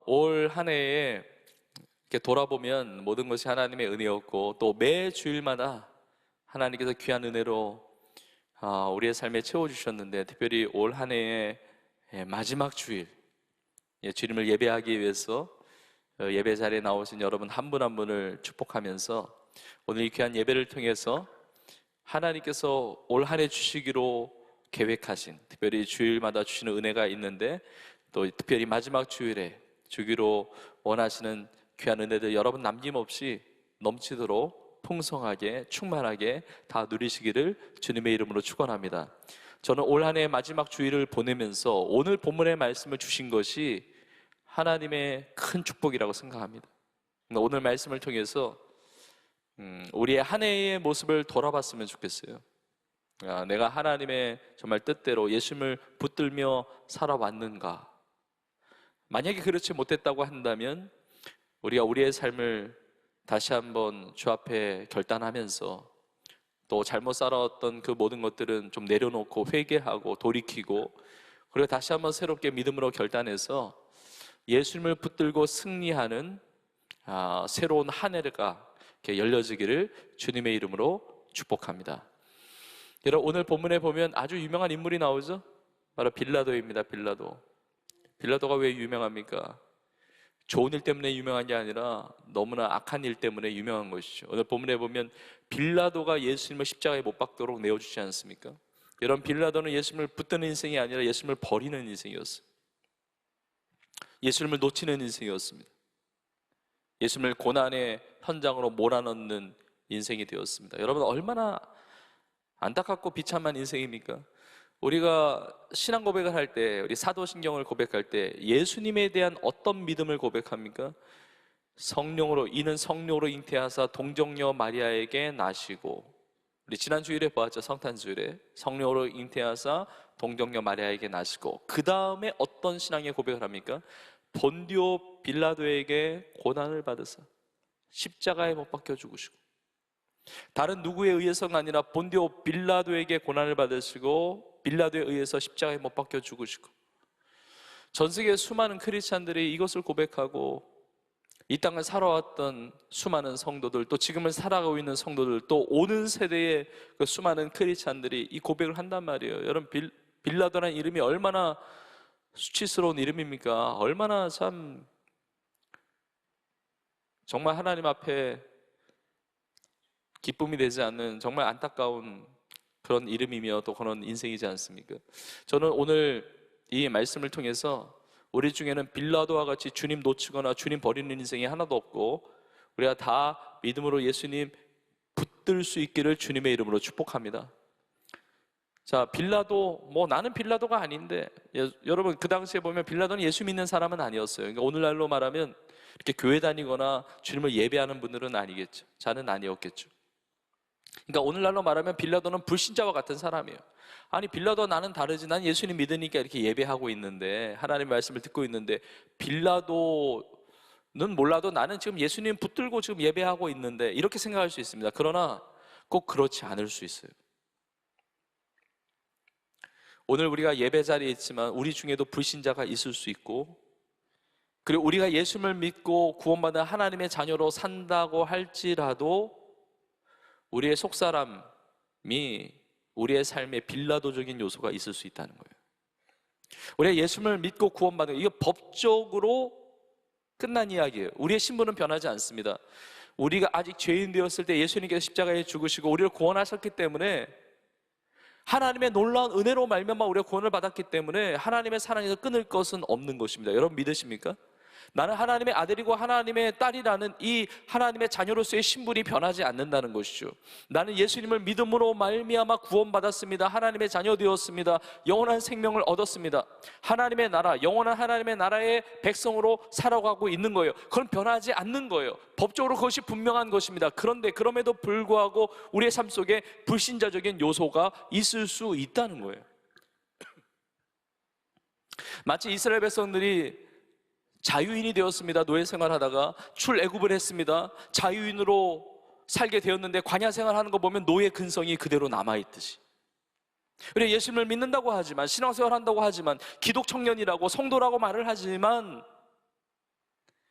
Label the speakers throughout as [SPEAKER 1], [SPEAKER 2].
[SPEAKER 1] 올 한 해에 이렇게 돌아보면 모든 것이 하나님의 은혜였고, 또 매 주일마다 하나님께서 귀한 은혜로 우리의 삶에 채워주셨는데, 특별히 올 한 해의 마지막 주일, 주님을 예배하기 위해서 예배 자리에 나오신 여러분 한 분 한 분을 축복하면서, 오늘 이 귀한 예배를 통해서 하나님께서 올 한 해 주시기로 계획하신, 특별히 주일마다 주시는 은혜가 있는데, 또 특별히 마지막 주일에 주기로 원하시는 귀한 은혜들 여러분 남김없이 넘치도록 풍성하게 충만하게 다 누리시기를 주님의 이름으로 축원합니다. 저는 올 한 해 마지막 주일을 보내면서 오늘 본문의 말씀을 주신 것이 하나님의 큰 축복이라고 생각합니다. 오늘 말씀을 통해서 우리의 한 해의 모습을 돌아봤으면 좋겠어요. 내가 하나님의 정말 뜻대로 예수님을 붙들며 살아왔는가? 만약에 그렇지 못했다고 한다면 우리가 우리의 삶을 다시 한번 주 앞에 결단하면서, 또 잘못 살아왔던 그 모든 것들은 좀 내려놓고 회개하고 돌이키고, 그리고 다시 한번 새롭게 믿음으로 결단해서 예수님을 붙들고 승리하는 새로운 한 해가 열려지기를 주님의 이름으로 축복합니다. 여러분, 오늘 본문에 보면 아주 유명한 인물이 나오죠? 바로 빌라도입니다. 빌라도가 왜 유명합니까? 좋은 일 때문에 유명한 게 아니라 너무나 악한 일 때문에 유명한 것이죠. 오늘 본문에 보면 빌라도가 예수님을 십자가에 못 박도록 내어주지 않습니까? 여러분, 빌라도는 예수님을 붙드는 인생이 아니라 예수님을 버리는 인생이었어요. 예수님을 놓치는 인생이었습니다. 예수님을 고난의 현장으로 몰아넣는 인생이 되었습니다. 여러분, 얼마나 안타깝고 비참한 인생입니까? 우리가 신앙 고백을 할 때, 우리 사도신경을 고백할 때 예수님에 대한 어떤 믿음을 고백합니까? 이는 성령으로 잉태하사 동정녀 마리아에게 나시고, 우리 지난 주일에 보았죠. 성탄주일에 성령으로 잉태하사 동정녀 마리아에게 나시고, 그 다음에 어떤 신앙의 고백을 합니까? 본디오 빌라도에게 고난을 받으사 십자가에 못 박혀 죽으시고, 다른 누구에 의해서가 아니라 본디오 빌라도에게 고난을 받으시고 빌라도에 의해서 십자가에 못 박혀 죽으시고, 전 세계 수많은 크리스찬들이 이것을 고백하고 이 땅을 살아왔던 수많은 성도들, 또 지금을 살아가고 있는 성도들, 또 오는 세대의 그 수많은 크리스찬들이 이 고백을 한단 말이에요. 여러분, 빌라도라는 이름이 얼마나 수치스러운 이름입니까? 얼마나 참 정말 하나님 앞에 기쁨이 되지 않는 정말 안타까운 그런 이름이며 또 그런 인생이지 않습니까? 저는 오늘 이 말씀을 통해서 우리 중에는 빌라도와 같이 주님 놓치거나 주님 버리는 인생이 하나도 없고, 우리가 다 믿음으로 예수님 붙들 수 있기를 주님의 이름으로 축복합니다. 자, 빌라도, 나는 빌라도가 아닌데, 여러분, 그 당시에 보면 빌라도는 예수 믿는 사람은 아니었어요. 그러니까 오늘날로 말하면 이렇게 교회 다니거나 주님을 예배하는 분들은 아니겠죠. 자는 아니었겠죠. 그러니까 오늘날로 말하면 빌라도는 불신자와 같은 사람이에요. 아니, 빌라도와 나는 다르지. 난 예수님 믿으니까 이렇게 예배하고 있는데, 하나님의 말씀을 듣고 있는데, 빌라도는 몰라도 나는 지금 예수님 붙들고 지금 예배하고 있는데, 이렇게 생각할 수 있습니다. 그러나 꼭 그렇지 않을 수 있어요. 오늘 우리가 예배 자리에 있지만 우리 중에도 불신자가 있을 수 있고, 그리고 우리가 예수님을 믿고 구원받은 하나님의 자녀로 산다고 할지라도 우리의 속사람이 우리의 삶에 빌라도적인 요소가 있을 수 있다는 거예요. 우리가 예수님을 믿고 구원받은, 이거 법적으로 끝난 이야기예요. 우리의 신분은 변하지 않습니다. 우리가 아직 죄인 되었을 때 예수님께서 십자가에 죽으시고 우리를 구원하셨기 때문에, 하나님의 놀라운 은혜로 말미암아 우리가 구원을 받았기 때문에 하나님의 사랑에서 끊을 것은 없는 것입니다. 여러분 믿으십니까? 나는 하나님의 아들이고 하나님의 딸이라는 이 하나님의 자녀로서의 신분이 변하지 않는다는 것이죠. 나는 예수님을 믿음으로 말미암아 구원받았습니다. 하나님의 자녀 되었습니다. 영원한 생명을 얻었습니다. 하나님의 나라, 영원한 하나님의 나라의 백성으로 살아가고 있는 거예요. 그건 변하지 않는 거예요. 법적으로 그것이 분명한 것입니다. 그런데 그럼에도 불구하고 우리의 삶 속에 불신자적인 요소가 있을 수 있다는 거예요. 마치 이스라엘 백성들이 자유인이 되었습니다. 노예 생활하다가 출애굽을 했습니다. 자유인으로 살게 되었는데 광야 생활하는 거 보면 노예 근성이 그대로 남아있듯이, 우리 예수님을 믿는다고 하지만, 신앙생활 한다고 하지만, 기독 청년이라고 성도라고 말을 하지만,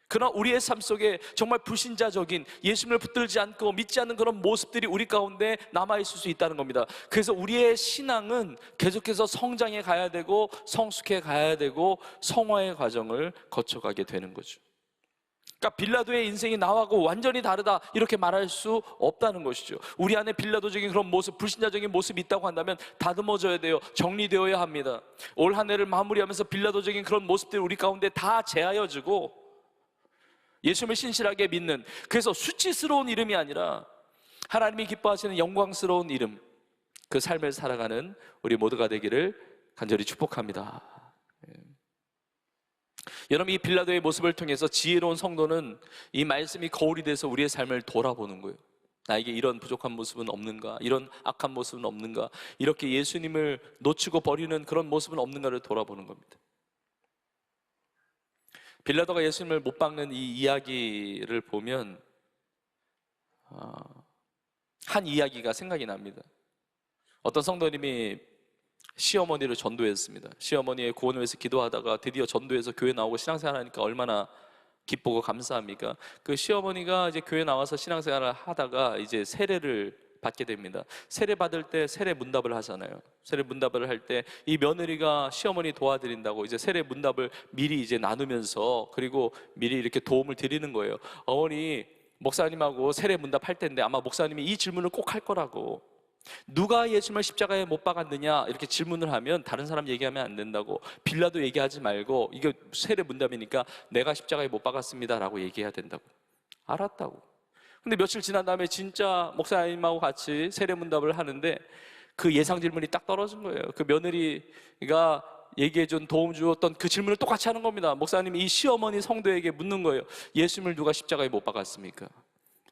[SPEAKER 1] 그러나 우리의 삶 속에 정말 불신자적인, 예수님을 붙들지 않고 믿지 않는 그런 모습들이 우리 가운데 남아있을 수 있다는 겁니다. 그래서 우리의 신앙은 계속해서 성장해 가야 되고 성숙해 가야 되고 성화의 과정을 거쳐가게 되는 거죠. 그러니까 빌라도의 인생이 나하고 완전히 다르다 이렇게 말할 수 없다는 것이죠. 우리 안에 빌라도적인 그런 모습, 불신자적인 모습이 있다고 한다면 다듬어져야 돼요. 정리되어야 합니다. 올 한 해를 마무리하면서 빌라도적인 그런 모습들이 우리 가운데 다 제하여지고 예수님을 신실하게 믿는, 그래서 수치스러운 이름이 아니라 하나님이 기뻐하시는 영광스러운 이름, 그 삶을 살아가는 우리 모두가 되기를 간절히 축복합니다. 여러분, 이 빌라도의 모습을 통해서 지혜로운 성도는 이 말씀이 거울이 돼서 우리의 삶을 돌아보는 거예요. 나에게 이런 부족한 모습은 없는가? 이런 악한 모습은 없는가? 이렇게 예수님을 놓치고 버리는 그런 모습은 없는가를 돌아보는 겁니다. 빌라도가 예수님을 못 박는 이 이야기를 보면 한 이야기가 생각이 납니다. 어떤 성도님이 시어머니를 전도했습니다. 시어머니의 구원을 위해서 기도하다가 드디어 전도해서 교회 나오고 신앙생활 하니까 얼마나 기쁘고 감사합니까? 그 시어머니가 이제 교회 나와서 신앙생활을 하다가 이제 세례를 받게 됩니다. 세례 받을 때 세례 문답을 하잖아요. 세례 문답을 할 때 이 며느리가 시어머니 도와드린다고 이제 세례 문답을 미리 이제 나누면서, 그리고 미리 이렇게 도움을 드리는 거예요. 어머니, 목사님하고 세례 문답 할 텐데 아마 목사님이 이 질문을 꼭 할 거라고, 누가 예수님을 십자가에 못 박았느냐 이렇게 질문을 하면 다른 사람 얘기하면 안 된다고, 빌라도 얘기하지 말고 이게 세례 문답이니까 내가 십자가에 못 박았습니다 라고 얘기해야 된다고. 알았다고. 근데 며칠 지난 다음에 진짜 목사님하고 같이 세례 문답을 하는데 그 예상 질문이 딱 떨어진 거예요. 그 며느리가 얘기해준, 도움 주었던 그 질문을 똑같이 하는 겁니다. 목사님이 이 시어머니 성도에게 묻는 거예요. 예수님을 누가 십자가에 못 박았습니까?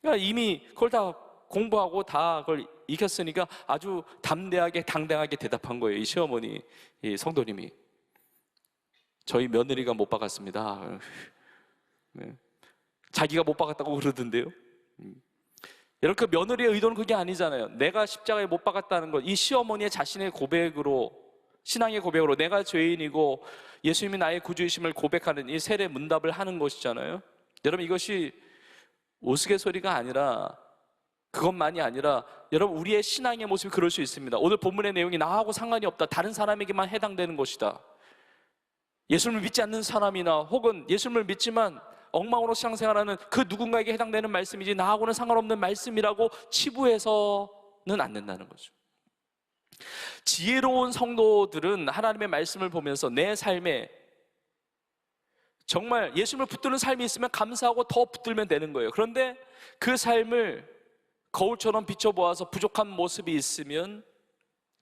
[SPEAKER 1] 그러니까 이미 그걸 다 공부하고 다 그걸 익혔으니까 아주 담대하게 당당하게 대답한 거예요. 이 시어머니, 이 성도님이. 저희 며느리가 못 박았습니다. 네. 자기가 못 박았다고 그러던데요. 여러분, 그 며느리의 의도는 그게 아니잖아요. 내가 십자가에 못 박았다는 것, 이 시어머니의 자신의 고백으로, 신앙의 고백으로 내가 죄인이고 예수님이 나의 구주이심을 고백하는 이 세례 문답을 하는 것이잖아요. 여러분, 이것이 우스갯소리가 아니라, 그것만이 아니라 여러분, 우리의 신앙의 모습이 그럴 수 있습니다. 오늘 본문의 내용이 나하고 상관이 없다, 다른 사람에게만 해당되는 것이다. 예수님을 믿지 않는 사람이나 혹은 예수님을 믿지만 엉망으로 신앙생활하는 그 누군가에게 해당되는 말씀이지 나하고는 상관없는 말씀이라고 치부해서는 안 된다는 거죠. 지혜로운 성도들은 하나님의 말씀을 보면서 내 삶에 정말 예수님을 붙드는 삶이 있으면 감사하고 더 붙들면 되는 거예요. 그런데 그 삶을 거울처럼 비춰보아서 부족한 모습이 있으면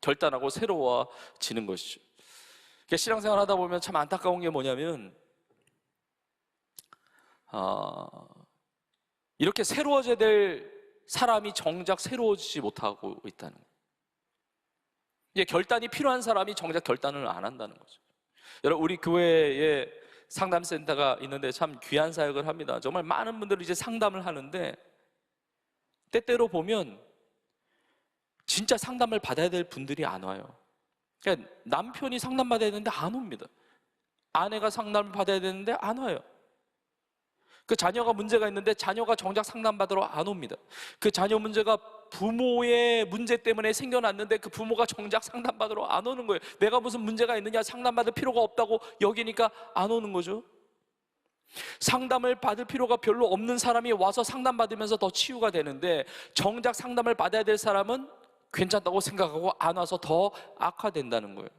[SPEAKER 1] 결단하고 새로워지는 것이죠. 신앙생활 하다 보면 참 안타까운 게 뭐냐면 이렇게 새로워져야 될 사람이 정작 새로워지지 못하고 있다는 거예요. 이제 결단이 필요한 사람이 정작 결단을 안 한다는 거죠. 여러분, 우리 교회에 상담센터가 있는데 참 귀한 사역을 합니다. 정말 많은 분들이 이제 상담을 하는데 때때로 보면 진짜 상담을 받아야 될 분들이 안 와요. 그러니까 남편이 상담받아야 되는데 안 옵니다. 아내가 상담을 받아야 되는데 안 와요. 그 자녀가 문제가 있는데 자녀가 정작 상담받으러 안 옵니다. 그 자녀 문제가 부모의 문제 때문에 생겨났는데 그 부모가 정작 상담받으러 안 오는 거예요. 내가 무슨 문제가 있느냐, 상담받을 필요가 없다고 여기니까 안 오는 거죠. 상담을 받을 필요가 별로 없는 사람이 와서 상담받으면서 더 치유가 되는데, 정작 상담을 받아야 될 사람은 괜찮다고 생각하고 안 와서 더 악화된다는 거예요.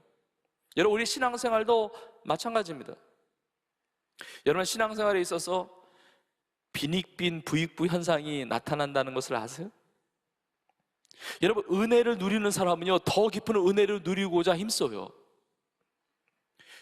[SPEAKER 1] 여러분, 우리 신앙생활도 마찬가지입니다. 여러분, 신앙생활에 있어서 빈익빈 부익부 현상이 나타난다는 것을 아세요? 여러분, 은혜를 누리는 사람은요, 더 깊은 은혜를 누리고자 힘써요.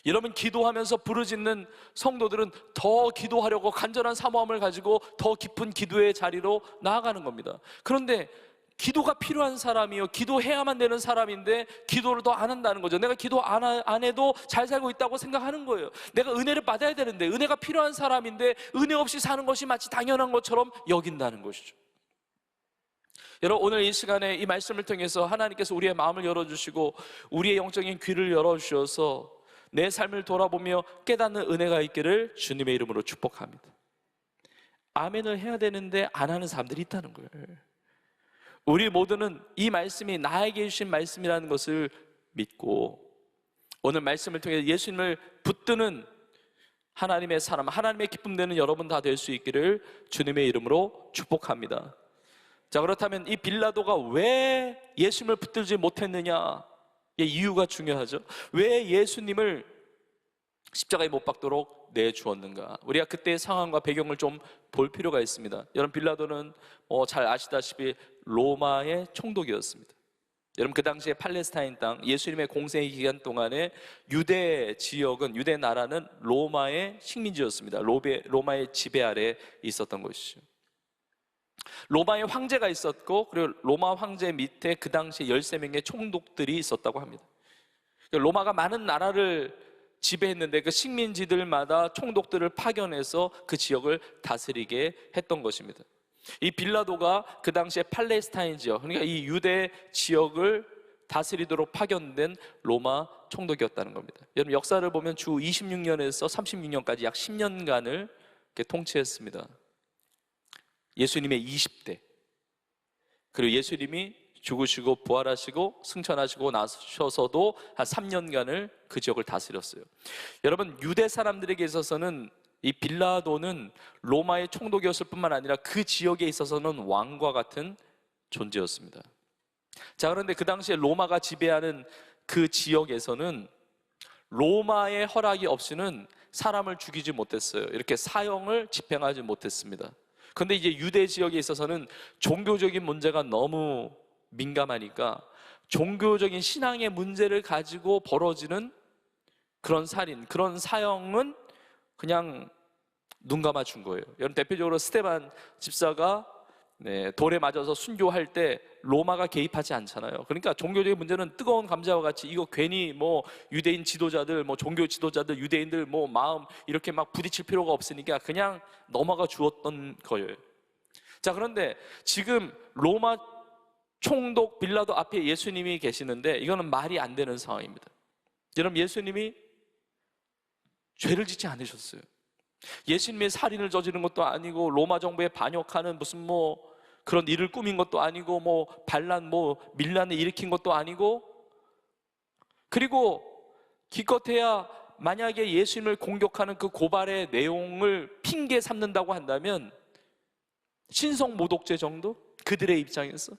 [SPEAKER 1] 여러분, 기도하면서 부르짖는 성도들은 더 기도하려고 간절한 사모함을 가지고 더 깊은 기도의 자리로 나아가는 겁니다. 그런데 기도가 필요한 사람이요, 기도해야만 되는 사람인데 기도를 더 안 한다는 거죠. 내가 기도 안 해도 잘 살고 있다고 생각하는 거예요. 내가 은혜를 받아야 되는데, 은혜가 필요한 사람인데 은혜 없이 사는 것이 마치 당연한 것처럼 여긴다는 것이죠. 여러분, 오늘 이 시간에 이 말씀을 통해서 하나님께서 우리의 마음을 열어주시고 우리의 영적인 귀를 열어주셔서 내 삶을 돌아보며 깨닫는 은혜가 있기를 주님의 이름으로 축복합니다. 아멘을 해야 되는데 안 하는 사람들이 있다는 거예요. 우리 모두는 이 말씀이 나에게 주신 말씀이라는 것을 믿고 오늘 말씀을 통해 예수님을 붙드는 하나님의 사람, 하나님의 기쁨 되는 여러분 다 될 수 있기를 주님의 이름으로 축복합니다. 자, 그렇다면 이 빌라도가 왜 예수님을 붙들지 못했느냐의 이유가 중요하죠. 왜 예수님을 십자가에 못 박도록 내주었는가? 우리가 그때의 상황과 배경을 좀 볼 필요가 있습니다. 여러분, 빌라도는 잘 아시다시피 로마의 총독이었습니다. 여러분, 그 당시에 팔레스타인 땅, 예수님의 공생의 기간 동안에 유대 지역은, 유대 나라는 로마의 식민지였습니다. 로마의 지배 아래 있었던 것이죠. 로마의 황제가 있었고, 그리고 로마 황제 밑에 그 당시에 13명의 총독들이 있었다고 합니다. 로마가 많은 나라를 지배했는데 그 식민지들마다 총독들을 파견해서 그 지역을 다스리게 했던 것입니다. 이 빌라도가 그 당시에 팔레스타인 지역, 그러니까 이 유대 지역을 다스리도록 파견된 로마 총독이었다는 겁니다. 여러분, 역사를 보면 주 26년에서 36년까지 약 10년간을 통치했습니다. 예수님의 20대, 그리고 예수님이 죽으시고 부활하시고 승천하시고 나셔서도 한 3년간을 그 지역을 다스렸어요. 여러분, 유대 사람들에게 있어서는 이 빌라도는 로마의 총독이었을 뿐만 아니라 그 지역에 있어서는 왕과 같은 존재였습니다. 자, 그런데 그 당시에 로마가 지배하는 그 지역에서는 로마의 허락이 없이는 사람을 죽이지 못했어요. 이렇게 사형을 집행하지 못했습니다. 그런데 이제 유대 지역에 있어서는 종교적인 문제가 너무 민감하니까 종교적인 신앙의 문제를 가지고 벌어지는 그런 살인, 그런 사형은 그냥 눈 감아 준 거예요. 여러분, 대표적으로 스데반 집사가 돌에 맞아서 순교할 때 로마가 개입하지 않잖아요. 그러니까 종교적인 문제는 뜨거운 감자와 같이 이거 괜히 유대인 지도자들, 종교 지도자들, 유대인들 마음 이렇게 막 부딪힐 필요가 없으니까 그냥 넘어가 주었던 거예요. 자, 그런데 지금 로마 총독 빌라도 앞에 예수님이 계시는데 이거는 말이 안 되는 상황입니다. 여러분, 예수님이 죄를 짓지 않으셨어요. 예수님의 살인을 저지른 것도 아니고 로마 정부에 반역하는 무슨 그런 일을 꾸민 것도 아니고 반란 밀란을 일으킨 것도 아니고, 그리고 기껏해야 만약에 예수님을 공격하는 그 고발의 내용을 핑계 삼는다고 한다면 신성 모독죄 정도? 그들의 입장에서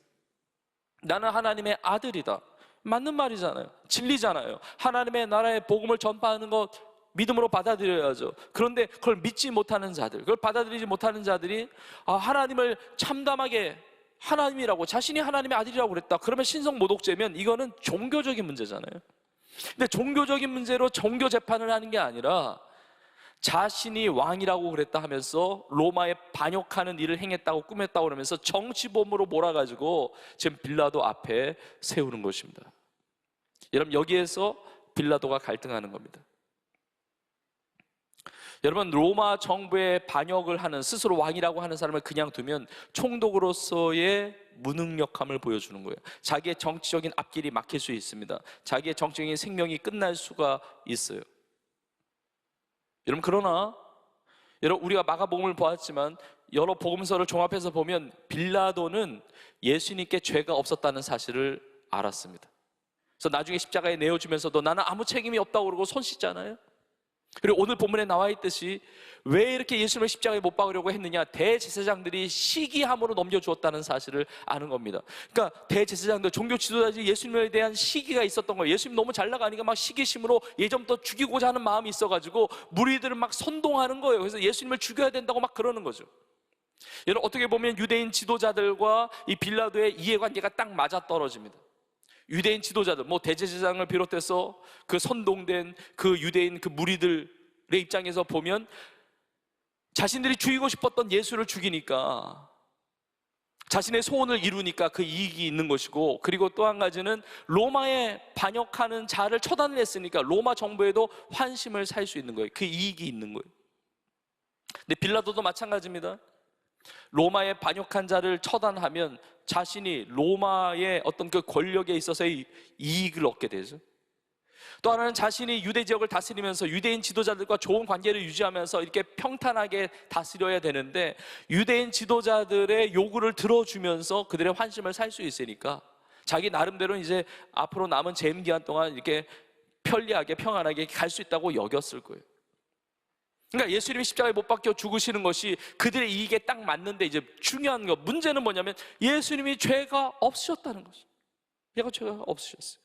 [SPEAKER 1] 나는 하나님의 아들이다, 맞는 말이잖아요. 진리잖아요. 하나님의 나라의 복음을 전파하는 것 믿음으로 받아들여야죠. 그런데 그걸 믿지 못하는 자들, 그걸 받아들이지 못하는 자들이 하나님을 참담하게 하나님이라고, 자신이 하나님의 아들이라고 그랬다, 그러면 신성 모독죄면 이거는 종교적인 문제잖아요. 근데 종교적인 문제로 종교 재판을 하는 게 아니라 자신이 왕이라고 그랬다 하면서 로마에 반역하는 일을 행했다고 꾸몄다고 그러면서 정치범으로 몰아가지고 지금 빌라도 앞에 세우는 것입니다. 여러분, 여기에서 빌라도가 갈등하는 겁니다. 여러분, 로마 정부에 반역을 하는, 스스로 왕이라고 하는 사람을 그냥 두면 총독으로서의 무능력함을 보여주는 거예요. 자기의 정치적인 앞길이 막힐 수 있습니다. 자기의 정치적인 생명이 끝날 수가 있어요. 여러분, 그러나 여러분, 우리가 마가복음을 보았지만 여러 복음서를 종합해서 보면 빌라도는 예수님께 죄가 없었다는 사실을 알았습니다. 그래서 나중에 십자가에 내어주면서도 나는 아무 책임이 없다고 그러고 손 씻잖아요. 그리고 오늘 본문에 나와 있듯이 왜 이렇게 예수님을 십자가에 못 박으려고 했느냐, 대제사장들이 시기함으로 넘겨주었다는 사실을 아는 겁니다. 그러니까 대제사장들, 종교 지도자들이 예수님에 대한 시기가 있었던 거예요. 예수님 너무 잘 나가니까 막 시기심으로 예전부터 죽이고자 하는 마음이 있어가지고 무리들을 막 선동하는 거예요. 그래서 예수님을 죽여야 된다고 막 그러는 거죠. 여러분, 어떻게 보면 유대인 지도자들과 이 빌라도의 이해관계가 딱 맞아떨어집니다. 유대인 지도자들, 대제사장을 비롯해서 그 선동된 그 유대인 그 무리들의 입장에서 보면 자신들이 죽이고 싶었던 예수를 죽이니까, 자신의 소원을 이루니까 그 이익이 있는 것이고, 그리고 또 한 가지는 로마에 반역하는 자를 처단을 했으니까 로마 정부에도 환심을 살 수 있는 거예요. 그 이익이 있는 거예요. 근데 빌라도도 마찬가지입니다. 로마에 반역한 자를 처단하면 자신이 로마의 어떤 그 권력에 있어서의 이익을 얻게 되죠. 또 하나는 자신이 유대 지역을 다스리면서 유대인 지도자들과 좋은 관계를 유지하면서 이렇게 평탄하게 다스려야 되는데, 유대인 지도자들의 요구를 들어주면서 그들의 환심을 살 수 있으니까 자기 나름대로는 이제 앞으로 남은 재임 기간 동안 이렇게 편리하게 평안하게 갈 수 있다고 여겼을 거예요. 그러니까 예수님이 십자가에 못 박혀 죽으시는 것이 그들의 이익에 딱 맞는데, 이제 중요한 거, 문제는 뭐냐면 예수님이 죄가 없으셨다는 거죠. 죄가 없으셨어요.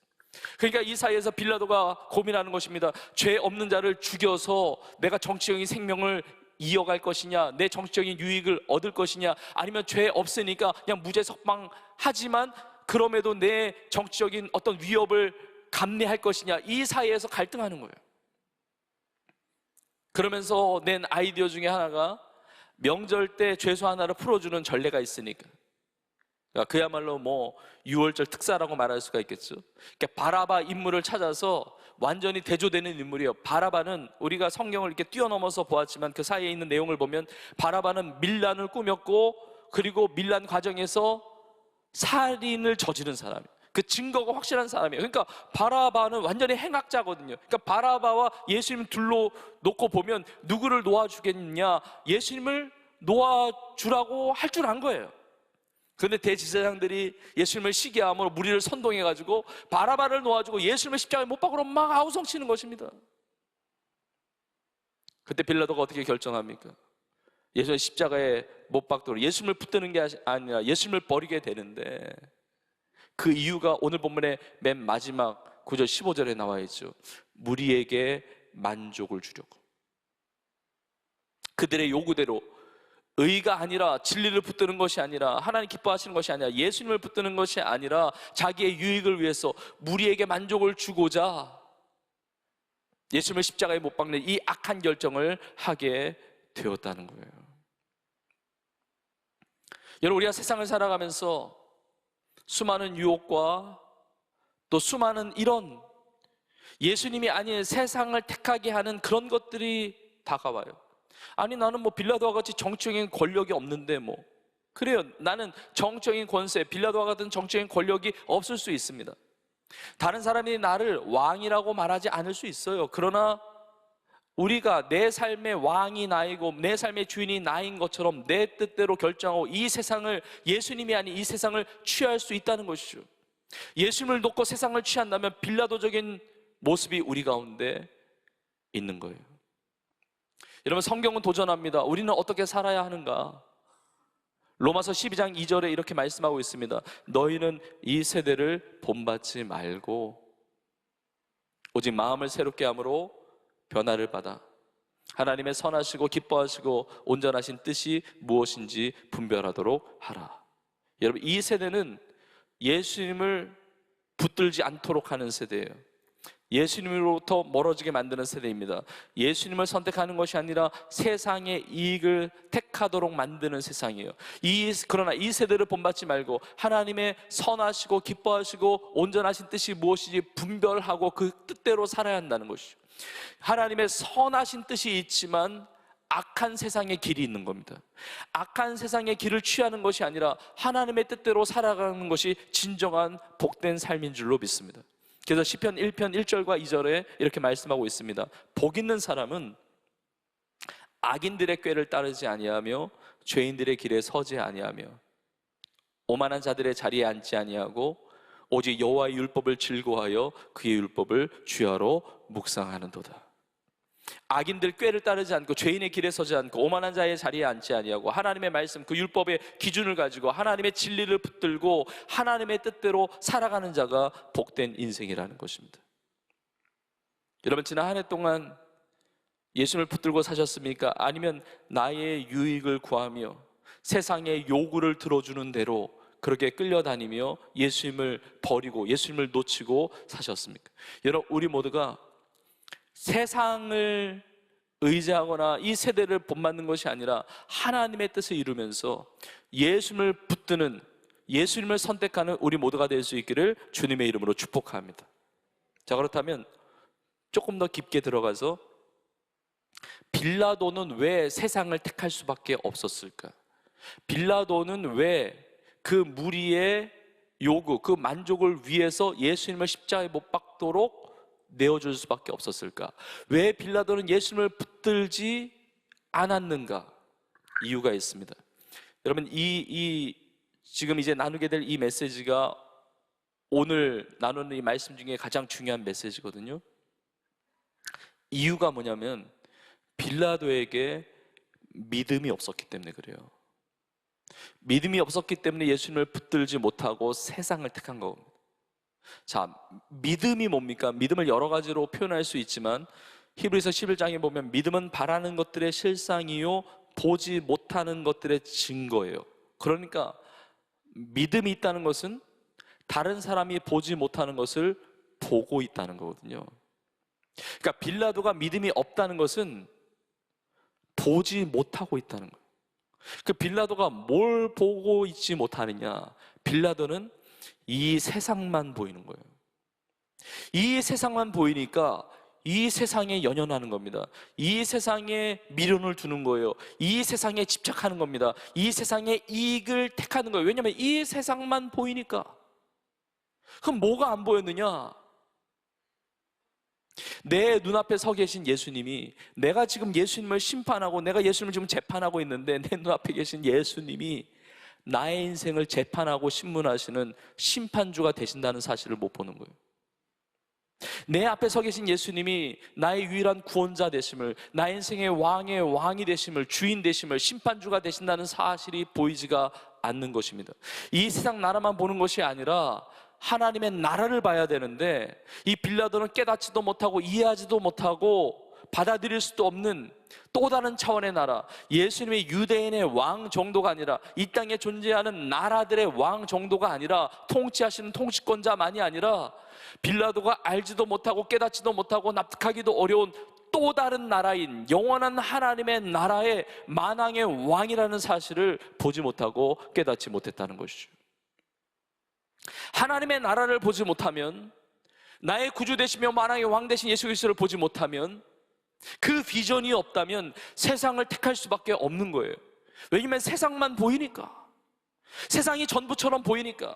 [SPEAKER 1] 그러니까 이 사이에서 빌라도가 고민하는 것입니다. 죄 없는 자를 죽여서 내가 정치적인 생명을 이어갈 것이냐, 내 정치적인 유익을 얻을 것이냐, 아니면 죄 없으니까 그냥 무죄 석방하지만 그럼에도 내 정치적인 어떤 위협을 감내할 것이냐, 이 사이에서 갈등하는 거예요. 그러면서 낸 아이디어 중에 하나가 명절 때 죄수 하나를 풀어주는 전례가 있으니까, 그러니까 그야말로 6월절 특사라고 말할 수가 있겠죠. 그러니까 바라바 인물을 찾아서 완전히 대조되는 인물이에요. 바라바는 우리가 성경을 이렇게 뛰어넘어서 보았지만 그 사이에 있는 내용을 보면 바라바는 밀란을 꾸몄고, 그리고 밀란 과정에서 살인을 저지른 사람이에요. 그 증거가 확실한 사람이에요. 그러니까 바라바는 완전히 행악자거든요. 그러니까 바라바와 예수님 둘로 놓고 보면 누구를 놓아주겠냐, 예수님을 놓아주라고 할 줄 안 거예요. 그런데 대제사장들이 예수님을 시기함으로 무리를 선동해가지고 바라바를 놓아주고 예수님을 십자가에 못 박으러 막 아우성치는 것입니다. 그때 빌라도가 어떻게 결정합니까? 예수님 십자가에 못 박도록 예수님을 붙드는 게 아니라 예수님을 버리게 되는데, 그 이유가 오늘 본문의 맨 마지막 9절 15절에 나와 있죠. 무리에게 만족을 주려고. 그들의 요구대로, 의가 아니라, 진리를 붙드는 것이 아니라, 하나님 기뻐하시는 것이 아니라, 예수님을 붙드는 것이 아니라 자기의 유익을 위해서 무리에게 만족을 주고자 예수님을 십자가에 못 박는 이 악한 결정을 하게 되었다는 거예요. 여러분, 우리가 세상을 살아가면서 수많은 유혹과 또 수많은 이런 예수님이 아닌 세상을 택하게 하는 그런 것들이 다가와요. 아니, 나는 빌라도와 같이 정치적인 권력이 없는데 그래요. 나는 정치적인 권세, 빌라도와 같은 정치적인 권력이 없을 수 있습니다. 다른 사람이 나를 왕이라고 말하지 않을 수 있어요. 그러나 우리가 내 삶의 왕이 나이고 내 삶의 주인이 나인 것처럼 내 뜻대로 결정하고 이 세상을, 예수님이 아닌 이 세상을 취할 수 있다는 것이죠. 예수님을 놓고 세상을 취한다면 빌라도적인 모습이 우리 가운데 있는 거예요. 여러분, 성경은 도전합니다. 우리는 어떻게 살아야 하는가? 로마서 12장 2절에 이렇게 말씀하고 있습니다. 너희는 이 세대를 본받지 말고 오직 마음을 새롭게 함으로 변화를 받아 하나님의 선하시고 기뻐하시고 온전하신 뜻이 무엇인지 분별하도록 하라. 여러분, 이 세대는 예수님을 붙들지 않도록 하는 세대예요. 예수님으로부터 멀어지게 만드는 세대입니다. 예수님을 선택하는 것이 아니라 세상의 이익을 택하도록 만드는 세상이에요. 그러나 이 세대를 본받지 말고 하나님의 선하시고 기뻐하시고 온전하신 뜻이 무엇인지 분별하고 그 뜻대로 살아야 한다는 것이죠. 하나님의 선하신 뜻이 있지만 악한 세상의 길이 있는 겁니다. 악한 세상의 길을 취하는 것이 아니라 하나님의 뜻대로 살아가는 것이 진정한 복된 삶인 줄로 믿습니다. 그래서 시편 1편 1절과 2절에 이렇게 말씀하고 있습니다. 복 있는 사람은 악인들의 꾀를 따르지 아니하며 죄인들의 길에 서지 아니하며 오만한 자들의 자리에 앉지 아니하고 오직 여호와의 율법을 즐거워하여 그의 율법을 주야로 묵상하는도다. 악인들 꾀를 따르지 않고 죄인의 길에 서지 않고 오만한 자의 자리에 앉지 아니하고 하나님의 말씀 그 율법의 기준을 가지고 하나님의 진리를 붙들고 하나님의 뜻대로 살아가는 자가 복된 인생이라는 것입니다. 여러분, 지난 한 해 동안 예수님을 붙들고 사셨습니까? 아니면 나의 유익을 구하며 세상의 요구를 들어주는 대로 그렇게 끌려다니며 예수님을 버리고 예수님을 놓치고 사셨습니까? 여러분, 우리 모두가 세상을 의지하거나 이 세대를 본받는 것이 아니라 하나님의 뜻을 이루면서 예수님을 붙드는, 예수님을 선택하는 우리 모두가 될 수 있기를 주님의 이름으로 축복합니다. 자, 그렇다면 조금 더 깊게 들어가서 빌라도는 왜 세상을 택할 수밖에 없었을까? 빌라도는 왜 그 무리의 요구, 그 만족을 위해서 예수님을 십자가에 못 박도록 내어줄 수밖에 없었을까? 왜 빌라도는 예수님을 붙들지 않았는가? 이유가 있습니다. 여러분, 지금 이제 나누게 될 이 메시지가 오늘 나누는 이 말씀 중에 가장 중요한 메시지거든요. 이유가 뭐냐면 빌라도에게 믿음이 없었기 때문에 그래요. 믿음이 없었기 때문에 예수님을 붙들지 못하고 세상을 택한 겁니다. 자, 믿음이 뭡니까? 믿음을 여러 가지로 표현할 수 있지만 히브리서 11장에 보면 믿음은 바라는 것들의 실상이요 보지 못하는 것들의 증거예요. 그러니까 믿음이 있다는 것은 다른 사람이 보지 못하는 것을 보고 있다는 거거든요. 그러니까 빌라도가 믿음이 없다는 것은 보지 못하고 있다는 거예요. 그 빌라도가 뭘 보고 있지 못하느냐? 빌라도는 이 세상만 보이는 거예요. 이 세상만 보이니까 이 세상에 연연하는 겁니다. 이 세상에 미련을 두는 거예요. 이 세상에 집착하는 겁니다. 이 세상의 이익을 택하는 거예요. 왜냐하면 이 세상만 보이니까. 그럼 뭐가 안 보였느냐? 내 눈앞에 서 계신 예수님이, 내가 지금 예수님을 심판하고 내가 예수님을 지금 재판하고 있는데 내 눈앞에 계신 예수님이 나의 인생을 재판하고 신문하시는 심판주가 되신다는 사실을 못 보는 거예요. 내 앞에 서 계신 예수님이 나의 유일한 구원자 되심을, 나의 인생의 왕의 왕이 되심을, 주인 되심을, 심판주가 되신다는 사실이 보이지가 않는 것입니다. 이 세상 나라만 보는 것이 아니라 하나님의 나라를 봐야 되는데 이 빌라도는 깨닫지도 못하고 이해하지도 못하고 받아들일 수도 없는 또 다른 차원의 나라, 예수님의 유대인의 왕 정도가 아니라 이 땅에 존재하는 나라들의 왕 정도가 아니라 통치하시는 통치권자만이 아니라 빌라도가 알지도 못하고 깨닫지도 못하고 납득하기도 어려운 또 다른 나라인 영원한 하나님의 나라의 만왕의 왕이라는 사실을 보지 못하고 깨닫지 못했다는 것이죠. 하나님의 나라를 보지 못하면, 나의 구주 되시며 만왕의 왕 되신 예수 그리스도를 보지 못하면, 그 비전이 없다면 세상을 택할 수밖에 없는 거예요. 왜냐하면 세상만 보이니까, 세상이 전부처럼 보이니까.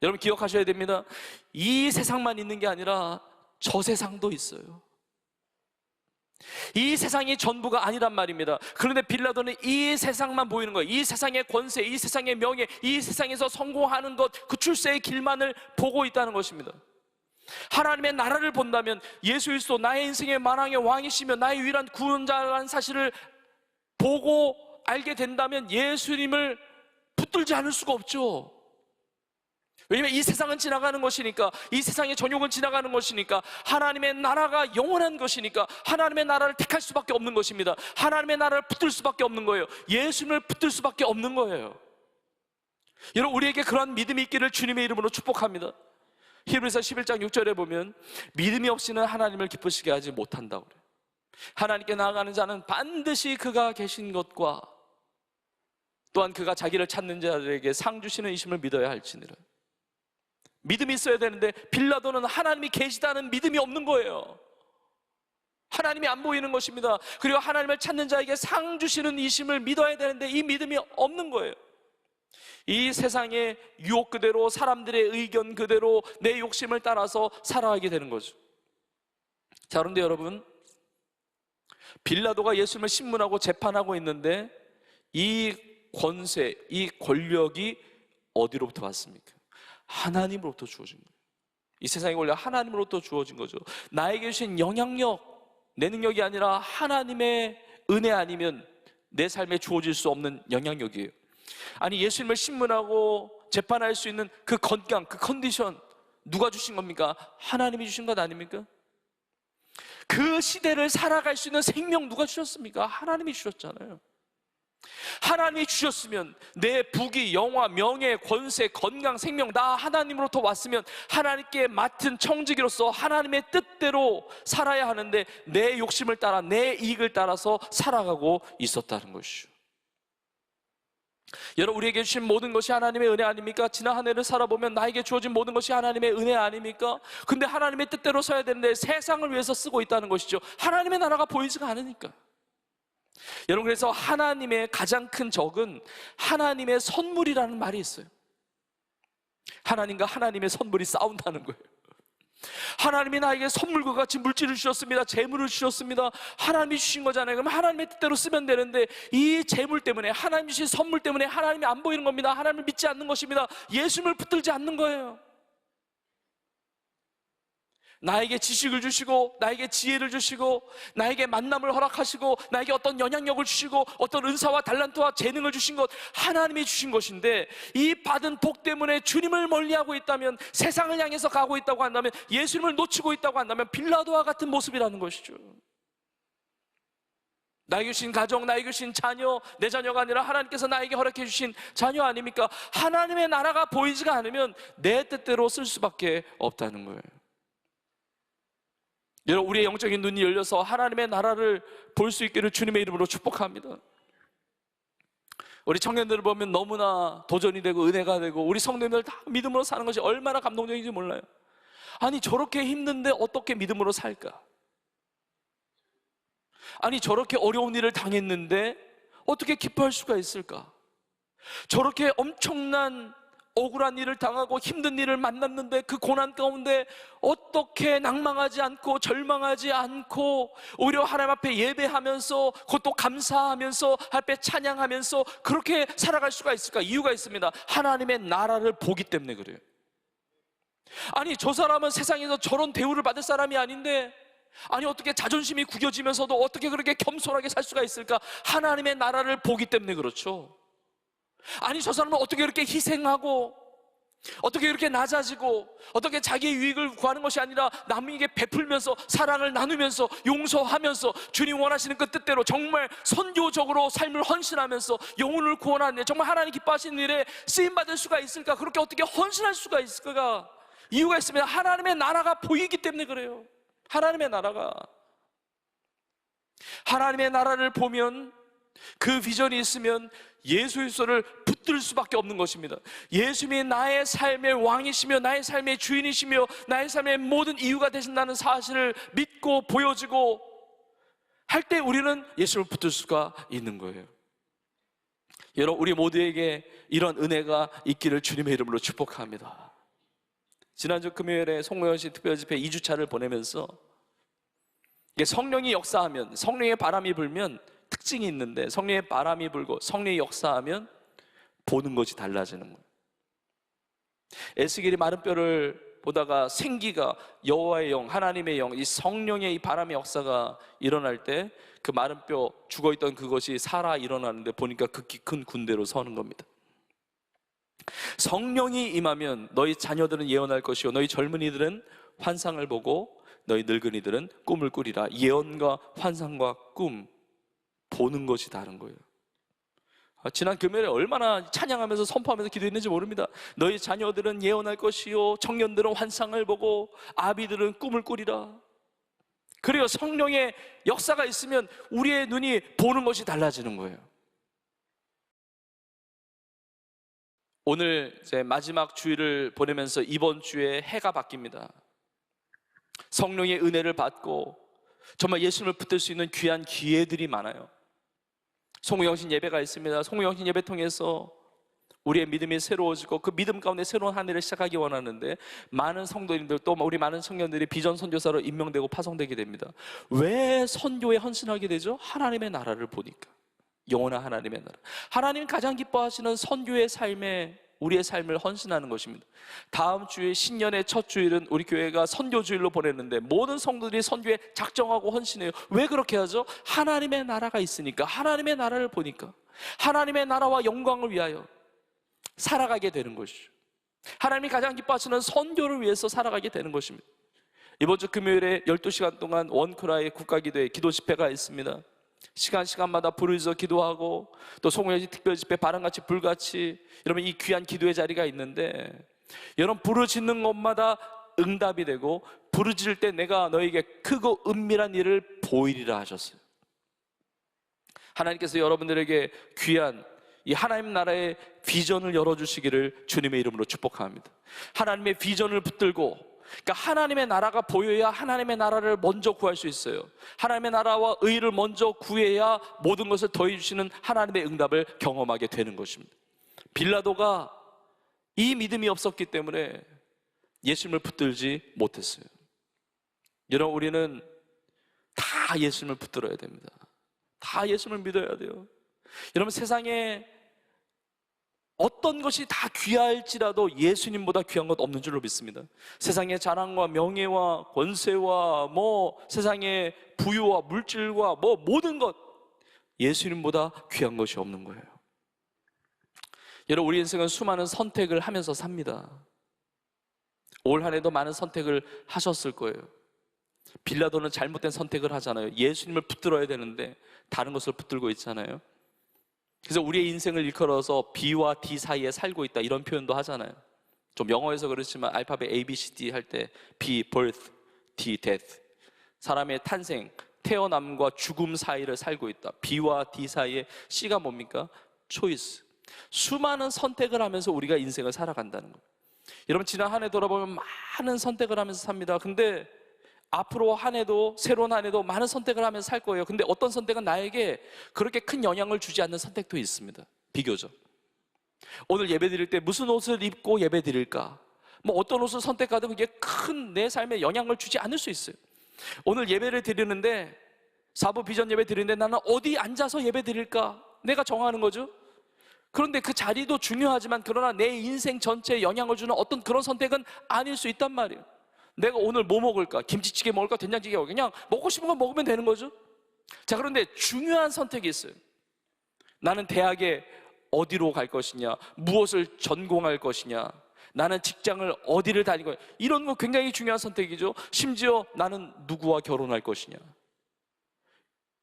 [SPEAKER 1] 여러분 기억하셔야 됩니다. 이 세상만 있는 게 아니라 저 세상도 있어요. 이 세상이 전부가 아니란 말입니다. 그런데 빌라도는 이 세상만 보이는 거예요. 이 세상의 권세, 이 세상의 명예, 이 세상에서 성공하는 것, 그 출세의 길만을 보고 있다는 것입니다. 하나님의 나라를 본다면 예수 그리스도 나의 인생의 만왕의 왕이시며 나의 유일한 구원자라는 사실을 보고 알게 된다면 예수님을 붙들지 않을 수가 없죠. 왜냐하면 이 세상은 지나가는 것이니까, 이 세상의 전욕은 지나가는 것이니까, 하나님의 나라가 영원한 것이니까 하나님의 나라를 택할 수밖에 없는 것입니다. 하나님의 나라를 붙들 수밖에 없는 거예요. 예수님을 붙들 수밖에 없는 거예요. 여러분, 우리에게 그러한 믿음이 있기를 주님의 이름으로 축복합니다. 히브리서 11장 6절에 보면 믿음이 없이는 하나님을 기쁘시게 하지 못한다고 그래요. 하나님께 나아가는 자는 반드시 그가 계신 것과 또한 그가 자기를 찾는 자들에게 상 주시는 이심을 믿어야 할지니라. 믿음이 있어야 되는데 빌라도는 하나님이 계시다는 믿음이 없는 거예요. 하나님이 안 보이는 것입니다. 그리고 하나님을 찾는 자에게 상 주시는 이심을 믿어야 되는데 이 믿음이 없는 거예요. 이 세상의 유혹 그대로, 사람들의 의견 그대로 내 욕심을 따라서 살아가게 되는 거죠. 자, 그런데 여러분, 빌라도가 예수님을 신문하고 재판하고 있는데 이 권세, 이 권력이 어디로부터 왔습니까? 하나님으로부터 주어진 거예요. 이 세상의 권력 하나님으로부터 주어진 거죠. 나에게 주신 영향력, 내 능력이 아니라 하나님의 은혜 아니면 내 삶에 주어질 수 없는 영향력이에요. 아니, 예수님을 신문하고 재판할 수 있는 그 건강, 그 컨디션 누가 주신 겁니까? 하나님이 주신 것 아닙니까? 그 시대를 살아갈 수 있는 생명 누가 주셨습니까? 하나님이 주셨잖아요. 하나님이 주셨으면 내 부귀, 영화, 명예, 권세, 건강, 생명 다 하나님으로부터 왔으면 하나님께 맡은 청지기로서 하나님의 뜻대로 살아야 하는데 내 욕심을 따라, 내 이익을 따라서 살아가고 있었다는 것이죠. 여러분, 우리에게 주신 모든 것이 하나님의 은혜 아닙니까? 지난 한 해를 살아보면 나에게 주어진 모든 것이 하나님의 은혜 아닙니까? 근데 하나님의 뜻대로 써야 되는데 세상을 위해서 쓰고 있다는 것이죠. 하나님의 나라가 보이지가 않으니까. 여러분, 그래서 하나님의 가장 큰 적은 하나님의 선물이라는 말이 있어요. 하나님과 하나님의 선물이 싸운다는 거예요. 하나님이 나에게 선물과 같이 물질을 주셨습니다. 재물을 주셨습니다. 하나님이 주신 거잖아요. 그럼 하나님의 뜻대로 쓰면 되는데 이 재물 때문에, 하나님이 주신 선물 때문에 하나님이 안 보이는 겁니다. 하나님을 믿지 않는 것입니다. 예수님을 붙들지 않는 거예요. 나에게 지식을 주시고, 나에게 지혜를 주시고, 나에게 만남을 허락하시고, 나에게 어떤 영향력을 주시고, 어떤 은사와 달란트와 재능을 주신 것, 하나님이 주신 것인데 이 받은 복 때문에 주님을 멀리하고 있다면, 세상을 향해서 가고 있다고 한다면, 예수님을 놓치고 있다고 한다면 빌라도와 같은 모습이라는 것이죠. 나에게 주신 가정, 나에게 주신 자녀, 내 자녀가 아니라 하나님께서 나에게 허락해 주신 자녀 아닙니까? 하나님의 나라가 보이지가 않으면 내 뜻대로 쓸 수밖에 없다는 거예요. 여러분, 우리의 영적인 눈이 열려서 하나님의 나라를 볼 수 있기를 주님의 이름으로 축복합니다. 우리 청년들을 보면 너무나 도전이 되고 은혜가 되고 우리 성도님들 다 믿음으로 사는 것이 얼마나 감동적인지 몰라요. 아니, 저렇게 힘든데 어떻게 믿음으로 살까? 아니, 저렇게 어려운 일을 당했는데 어떻게 기뻐할 수가 있을까? 저렇게 엄청난 억울한 일을 당하고 힘든 일을 만났는데 그 고난 가운데 어떻게 낭망하지 않고 절망하지 않고 오히려 하나님 앞에 예배하면서 그것도 감사하면서 앞에 찬양하면서 그렇게 살아갈 수가 있을까? 이유가 있습니다. 하나님의 나라를 보기 때문에 그래요. 아니, 저 사람은 세상에서 저런 대우를 받을 사람이 아닌데 아니, 어떻게 자존심이 구겨지면서도 어떻게 그렇게 겸손하게 살 수가 있을까? 하나님의 나라를 보기 때문에 그렇죠. 아니, 저 사람은 어떻게 이렇게 희생하고 어떻게 이렇게 낮아지고 어떻게 자기의 유익을 구하는 것이 아니라 남에게 베풀면서 사랑을 나누면서 용서하면서 주님 원하시는 그 뜻대로 정말 선교적으로 삶을 헌신하면서 영혼을 구원하는 정말 하나님 기뻐하시는 일에 쓰임받을 수가 있을까? 그렇게 어떻게 헌신할 수가 있을까? 이유가 있습니다. 하나님의 나라가 보이기 때문에 그래요. 하나님의 나라를 보면 그 비전이 있으면 예수 그리스도를 붙들 수밖에 없는 것입니다. 예수님이 나의 삶의 왕이시며 나의 삶의 주인이시며 나의 삶의 모든 이유가 되신다는 사실을 믿고 보여지고 할 때 우리는 예수를 붙들 수가 있는 거예요. 여러분, 우리 모두에게 이런 은혜가 있기를 주님의 이름으로 축복합니다. 지난주 금요일에 송모현시 특별집회 2주차를 보내면서 성령이 역사하면, 성령의 바람이 불면 특징이 있는데 성령의 바람이 불고 성령이 역사하면 보는 것이 달라지는 거예요. 에스겔이 마른 뼈를 보다가 생기가 여호와의 영, 하나님의 영, 이 성령의 이 바람의 역사가 일어날 때 그 마른 뼈, 죽어있던 그것이 살아 일어나는데 보니까 극히 큰 군대로 서는 겁니다. 성령이 임하면 너희 자녀들은 예언할 것이요 너희 젊은이들은 환상을 보고 너희 늙은이들은 꿈을 꾸리라. 예언과 환상과 꿈 보는 것이 다른 거예요. 지난 금요일에 얼마나 찬양하면서 선포하면서 기도했는지 모릅니다. 너희 자녀들은 예언할 것이요 청년들은 환상을 보고 아비들은 꿈을 꾸리라. 그래요. 성령의 역사가 있으면 우리의 눈이 보는 것이 달라지는 거예요. 오늘 이제 마지막 주일을 보내면서 이번 주에 해가 바뀝니다. 성령의 은혜를 받고 정말 예수님을 붙들 수 있는 귀한 기회들이 많아요. 송우영신 예배가 있습니다. 송우영신 예배 통해서 우리의 믿음이 새로워지고 그 믿음 가운데 새로운 한 해를 시작하기 원하는데, 많은 성도님들 또 우리 많은 청년들이 비전 선교사로 임명되고 파송되게 됩니다. 왜 선교에 헌신하게 되죠? 하나님의 나라를 보니까. 영원한 하나님의 나라, 하나님 가장 기뻐하시는 선교의 삶에 우리의 삶을 헌신하는 것입니다. 다음 주에 신년의 첫 주일은 우리 교회가 선교주일로 보냈는데 모든 성도들이 선교에 작정하고 헌신해요. 왜 그렇게 하죠? 하나님의 나라가 있으니까, 하나님의 나라를 보니까, 하나님의 나라와 영광을 위하여 살아가게 되는 것이죠. 하나님이 가장 기뻐하시는 선교를 위해서 살아가게 되는 것입니다. 이번 주 금요일에 12시간 동안 원크라의 국가기도회 기도 집회가 있습니다. 시간마다 부르짖어 기도하고 또 송영지 특별집회 바람같이 불같이, 여러분 이 귀한 기도의 자리가 있는데, 여러분 부르짖는 것마다 응답이 되고 부르짖을 때 내가 너에게 크고 은밀한 일을 보이리라 하셨어요. 하나님께서 여러분들에게 귀한 이 하나님 나라의 비전을 열어주시기를 주님의 이름으로 축복합니다. 하나님의 비전을 붙들고, 그러니까 하나님의 나라가 보여야 하나님의 나라를 먼저 구할 수 있어요. 하나님의 나라와 의를 먼저 구해야 모든 것을 더해주시는 하나님의 응답을 경험하게 되는 것입니다. 빌라도가 이 믿음이 없었기 때문에 예수님을 붙들지 못했어요. 여러분, 우리는 다 예수님을 붙들어야 됩니다. 다 예수님을 믿어야 돼요. 여러분, 세상에 어떤 것이 다 귀할지라도 예수님보다 귀한 것 없는 줄로 믿습니다. 세상의 자랑과 명예와 권세와 세상의 부유와 물질과 모든 것, 예수님보다 귀한 것이 없는 거예요. 여러분, 우리 인생은 수많은 선택을 하면서 삽니다. 올 한 해도 많은 선택을 하셨을 거예요. 빌라도는 잘못된 선택을 하잖아요. 예수님을 붙들어야 되는데 다른 것을 붙들고 있잖아요. 그래서 우리의 인생을 일컬어서 B와 D 사이에 살고 있다, 이런 표현도 하잖아요. 좀 영어에서 그렇지만 알파벳 A, B, C, D 할 때 B, birth, D, death. 사람의 탄생, 태어남과 죽음 사이를 살고 있다. B와 D 사이에 C가 뭡니까? choice. 수많은 선택을 하면서 우리가 인생을 살아간다는 거예요. 여러분, 지난 한 해 돌아보면 많은 선택을 하면서 삽니다. 근데 앞으로 한 해도, 새로운 한 해도 많은 선택을 하면서 살 거예요. 근데 어떤 선택은 나에게 그렇게 큰 영향을 주지 않는 선택도 있습니다. 비교적. 오늘 예배 드릴 때 무슨 옷을 입고 예배 드릴까? 어떤 옷을 선택하든 그게 큰 내 삶에 영향을 주지 않을 수 있어요. 오늘 예배를 드리는데, 사부 비전 예배 드리는데 나는 어디 앉아서 예배 드릴까? 내가 정하는 거죠. 그런데 그 자리도 중요하지만, 그러나 내 인생 전체에 영향을 주는 어떤 그런 선택은 아닐 수 있단 말이에요. 내가 오늘 뭐 먹을까? 김치찌개 먹을까? 된장찌개 먹을까? 그냥 먹고 싶은 거 먹으면 되는 거죠. 자, 그런데 중요한 선택이 있어요. 나는 대학에 어디로 갈 것이냐, 무엇을 전공할 것이냐, 나는 직장을 어디를 다닐 거냐, 이런 거 굉장히 중요한 선택이죠. 심지어 나는 누구와 결혼할 것이냐,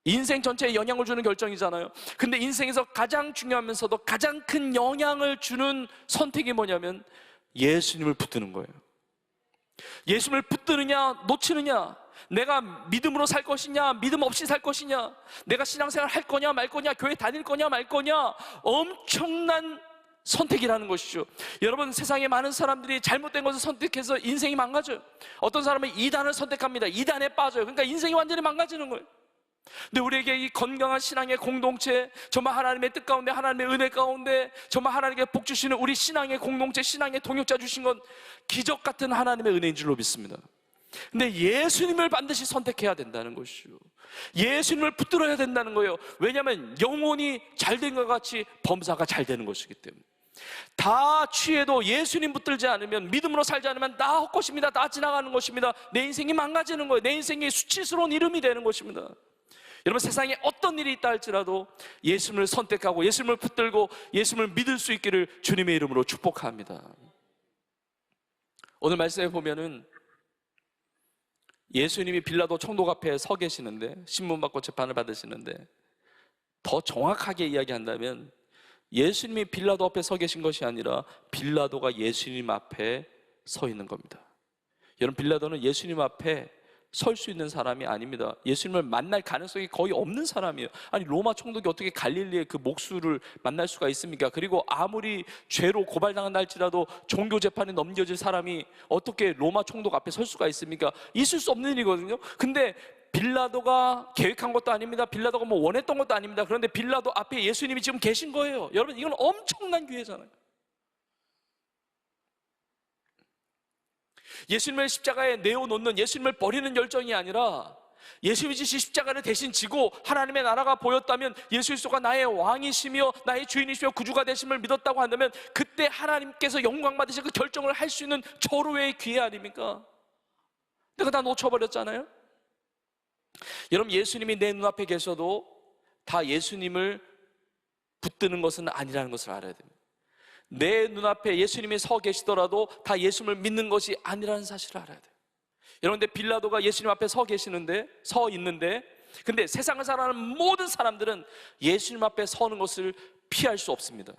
[SPEAKER 1] 인생 전체에 영향을 주는 결정이잖아요. 근데 인생에서 가장 중요하면서도 가장 큰 영향을 주는 선택이 뭐냐면 예수님을 붙드는 거예요. 예수님을 붙드느냐 놓치느냐, 내가 믿음으로 살 것이냐 믿음 없이 살 것이냐, 내가 신앙생활 할 거냐 말 거냐, 교회 다닐 거냐 말 거냐, 엄청난 선택이라는 것이죠. 여러분, 세상에 많은 사람들이 잘못된 것을 선택해서 인생이 망가져요. 어떤 사람은 이단을 선택합니다. 이단에 빠져요. 그러니까 인생이 완전히 망가지는 거예요. 근데 우리에게 이 건강한 신앙의 공동체, 정말 하나님의 뜻 가운데, 하나님의 은혜 가운데 정말 하나님께 복 주시는 우리 신앙의 공동체, 신앙의 동역자 주신 건 기적 같은 하나님의 은혜인 줄로 믿습니다. 근데 예수님을 반드시 선택해야 된다는 것이죠. 예수님을 붙들어야 된다는 거예요. 왜냐하면 영혼이 잘된 것 같이 범사가 잘 되는 것이기 때문에. 다 취해도 예수님 붙들지 않으면, 믿음으로 살지 않으면 다 헛것입니다. 다 지나가는 것입니다. 내 인생이 망가지는 거예요. 내 인생이 수치스러운 이름이 되는 것입니다. 여러분, 세상에 어떤 일이 있다 할지라도 예수님을 선택하고 예수님을 붙들고 예수님을 믿을 수 있기를 주님의 이름으로 축복합니다. 오늘 말씀에 보면은 예수님이 빌라도 총독 앞에 서 계시는데, 신문 받고 재판을 받으시는데, 더 정확하게 이야기한다면 예수님이 빌라도 앞에 서 계신 것이 아니라 빌라도가 예수님 앞에 서 있는 겁니다. 여러분, 빌라도는 예수님 앞에 설 수 있는 사람이 아닙니다. 예수님을 만날 가능성이 거의 없는 사람이에요. 아니, 로마 총독이 어떻게 갈릴리의 그 목수를 만날 수가 있습니까? 그리고 아무리 죄로 고발당한다 할지라도 종교 재판에 넘겨질 사람이 어떻게 로마 총독 앞에 설 수가 있습니까? 있을 수 없는 일이거든요. 근데 빌라도가 계획한 것도 아닙니다. 빌라도가 원했던 것도 아닙니다. 그런데 빌라도 앞에 예수님이 지금 계신 거예요. 여러분, 이건 엄청난 기회잖아요. 예수님을 십자가에 내어놓는, 예수님을 버리는 열정이 아니라 예수님이 십자가를 대신 지고 하나님의 나라가 보였다면, 예수 그리스도가 나의 왕이시며 나의 주인이시며 구주가 되심을 믿었다고 한다면, 그때 하나님께서 영광 받으실 그 결정을 할 수 있는 절호의 기회 아닙니까? 내가 다 놓쳐버렸잖아요. 여러분, 예수님이 내 눈앞에 계셔도 다 예수님을 붙드는 것은 아니라는 것을 알아야 됩니다. 내 눈앞에 예수님이 서 계시더라도 다 예수님을 믿는 것이 아니라는 사실을 알아야 돼요. 여러분, 근데 빌라도가 예수님 앞에 서 있는데 근데 세상을 살아가는 모든 사람들은 예수님 앞에 서는 것을 피할 수 없습니다.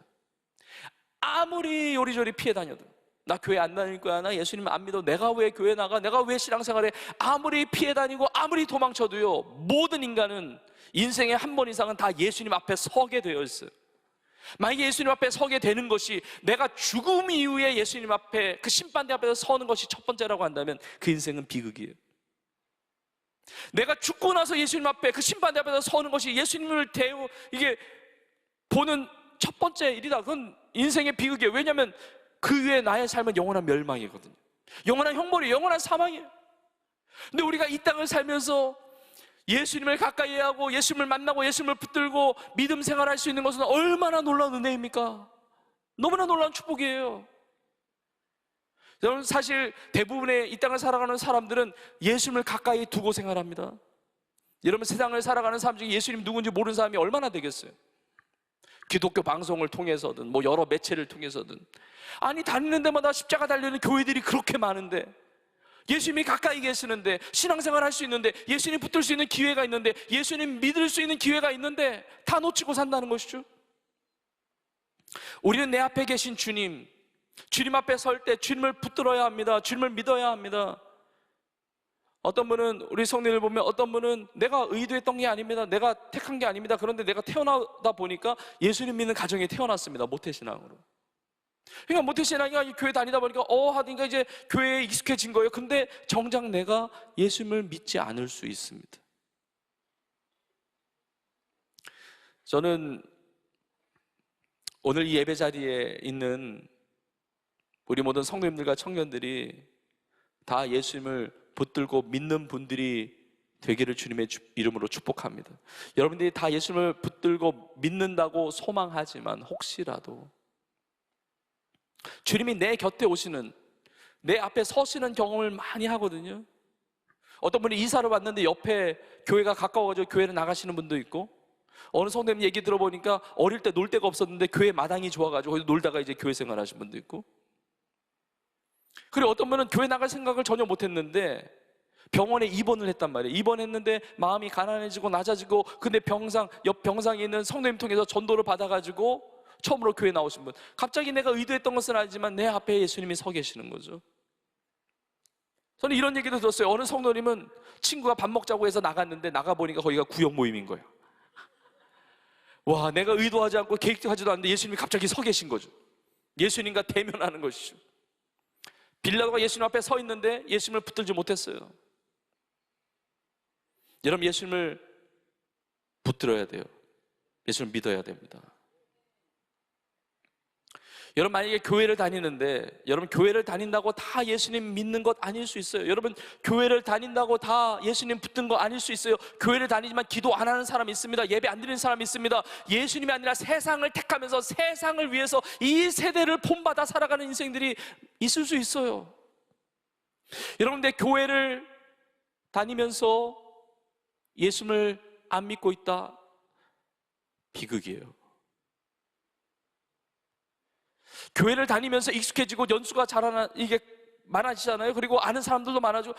[SPEAKER 1] 아무리 요리조리 피해 다녀도, 나 교회 안 다닐 거야, 나 예수님 안 믿어, 내가 왜 교회 나가, 내가 왜 신앙생활해, 아무리 피해 다니고 아무리 도망쳐도요, 모든 인간은 인생에 한 번 이상은 다 예수님 앞에 서게 되어 있어요. 만약에 예수님 앞에 서게 되는 것이 내가 죽음 이후에 예수님 앞에, 그 심판대 앞에서 서는 것이 첫 번째라고 한다면 그 인생은 비극이에요. 내가 죽고 나서 예수님 앞에, 그 심판대 앞에서 서는 것이 예수님을 이게 보는 첫 번째 일이다. 그건 인생의 비극이에요. 왜냐하면 그 위에 나의 삶은 영원한 멸망이거든요. 영원한 형벌이에요. 영원한 사망이에요. 근데 우리가 이 땅을 살면서 예수님을 가까이 하고 예수님을 만나고 예수님을 붙들고 믿음 생활할 수 있는 것은 얼마나 놀라운 은혜입니까? 너무나 놀라운 축복이에요. 여러분, 사실 대부분의 이 땅을 살아가는 사람들은 예수님을 가까이 두고 생활합니다. 여러분, 세상을 살아가는 사람 중에 예수님 누군지 모르는 사람이 얼마나 되겠어요? 기독교 방송을 통해서든 뭐 여러 매체를 통해서든, 아니 다니는 데마다 십자가 달려있는 교회들이 그렇게 많은데, 예수님이 가까이 계시는데, 신앙생활 할 수 있는데, 예수님 붙들 수 있는 기회가 있는데, 예수님 믿을 수 있는 기회가 있는데 다 놓치고 산다는 것이죠. 우리는 내 앞에 계신 주님 앞에 설 때 주님을 붙들어야 합니다. 주님을 믿어야 합니다. 어떤 분은, 우리 성도님을 보면 어떤 분은 내가 의도했던 게 아닙니다, 내가 택한 게 아닙니다, 그런데 내가 태어나다 보니까 예수님 믿는 가정에 태어났습니다. 모태신앙으로. 그러니까 모태신앙이 교회 다니다 보니까 하니까 이제 교회에 익숙해진 거예요. 근데 정작 내가 예수님을 믿지 않을 수 있습니다. 저는 오늘 이 예배 자리에 있는 우리 모든 성도님들과 청년들이 다 예수님을 붙들고 믿는 분들이 되기를 주님의 이름으로 축복합니다. 여러분들이 다 예수님을 붙들고 믿는다고 소망하지만, 혹시라도 주님이 내 곁에 오시는, 내 앞에 서시는 경험을 많이 하거든요. 어떤 분이 이사를 왔는데 옆에 교회가 가까워가지고 교회를 나가시는 분도 있고, 어느 성도님 얘기 들어보니까 어릴 때 놀 데가 없었는데 교회 마당이 좋아가지고 거기서 놀다가 이제 교회 생활하신 분도 있고, 그리고 어떤 분은 교회 나갈 생각을 전혀 못했는데 병원에 입원을 했단 말이에요. 입원했는데 마음이 가난해지고 낮아지고, 근데 옆 병상에 있는 성도님 통해서 전도를 받아가지고 처음으로 교회 나오신 분, 갑자기 내가 의도했던 것은 아니지만 내 앞에 예수님이 서 계시는 거죠. 저는 이런 얘기도 들었어요. 어느 성도님은 친구가 밥 먹자고 해서 나갔는데 나가보니까 거기가 구역 모임인 거예요. 와, 내가 의도하지 않고 계획하지도 않는데 예수님이 갑자기 서 계신 거죠. 예수님과 대면하는 것이죠. 빌라도가 예수님 앞에 서 있는데 예수님을 붙들지 못했어요. 여러분, 예수님을 붙들어야 돼요. 예수님을 믿어야 됩니다. 여러분, 만약에 교회를 다니는데, 여러분 교회를 다닌다고 다 예수님 믿는 것 아닐 수 있어요. 여러분, 교회를 다닌다고 다 예수님 붙든 거 아닐 수 있어요. 교회를 다니지만 기도 안 하는 사람이 있습니다. 예배 안 드리는 사람이 있습니다. 예수님이 아니라 세상을 택하면서 세상을 위해서 이 세대를 본받아 살아가는 인생들이 있을 수 있어요. 여러분, 근데 교회를 다니면서 예수님을 안 믿고 있다? 비극이에요. 교회를 다니면서 익숙해지고 연수가 이게 많아지잖아요. 그리고 아는 사람들도 많아지고,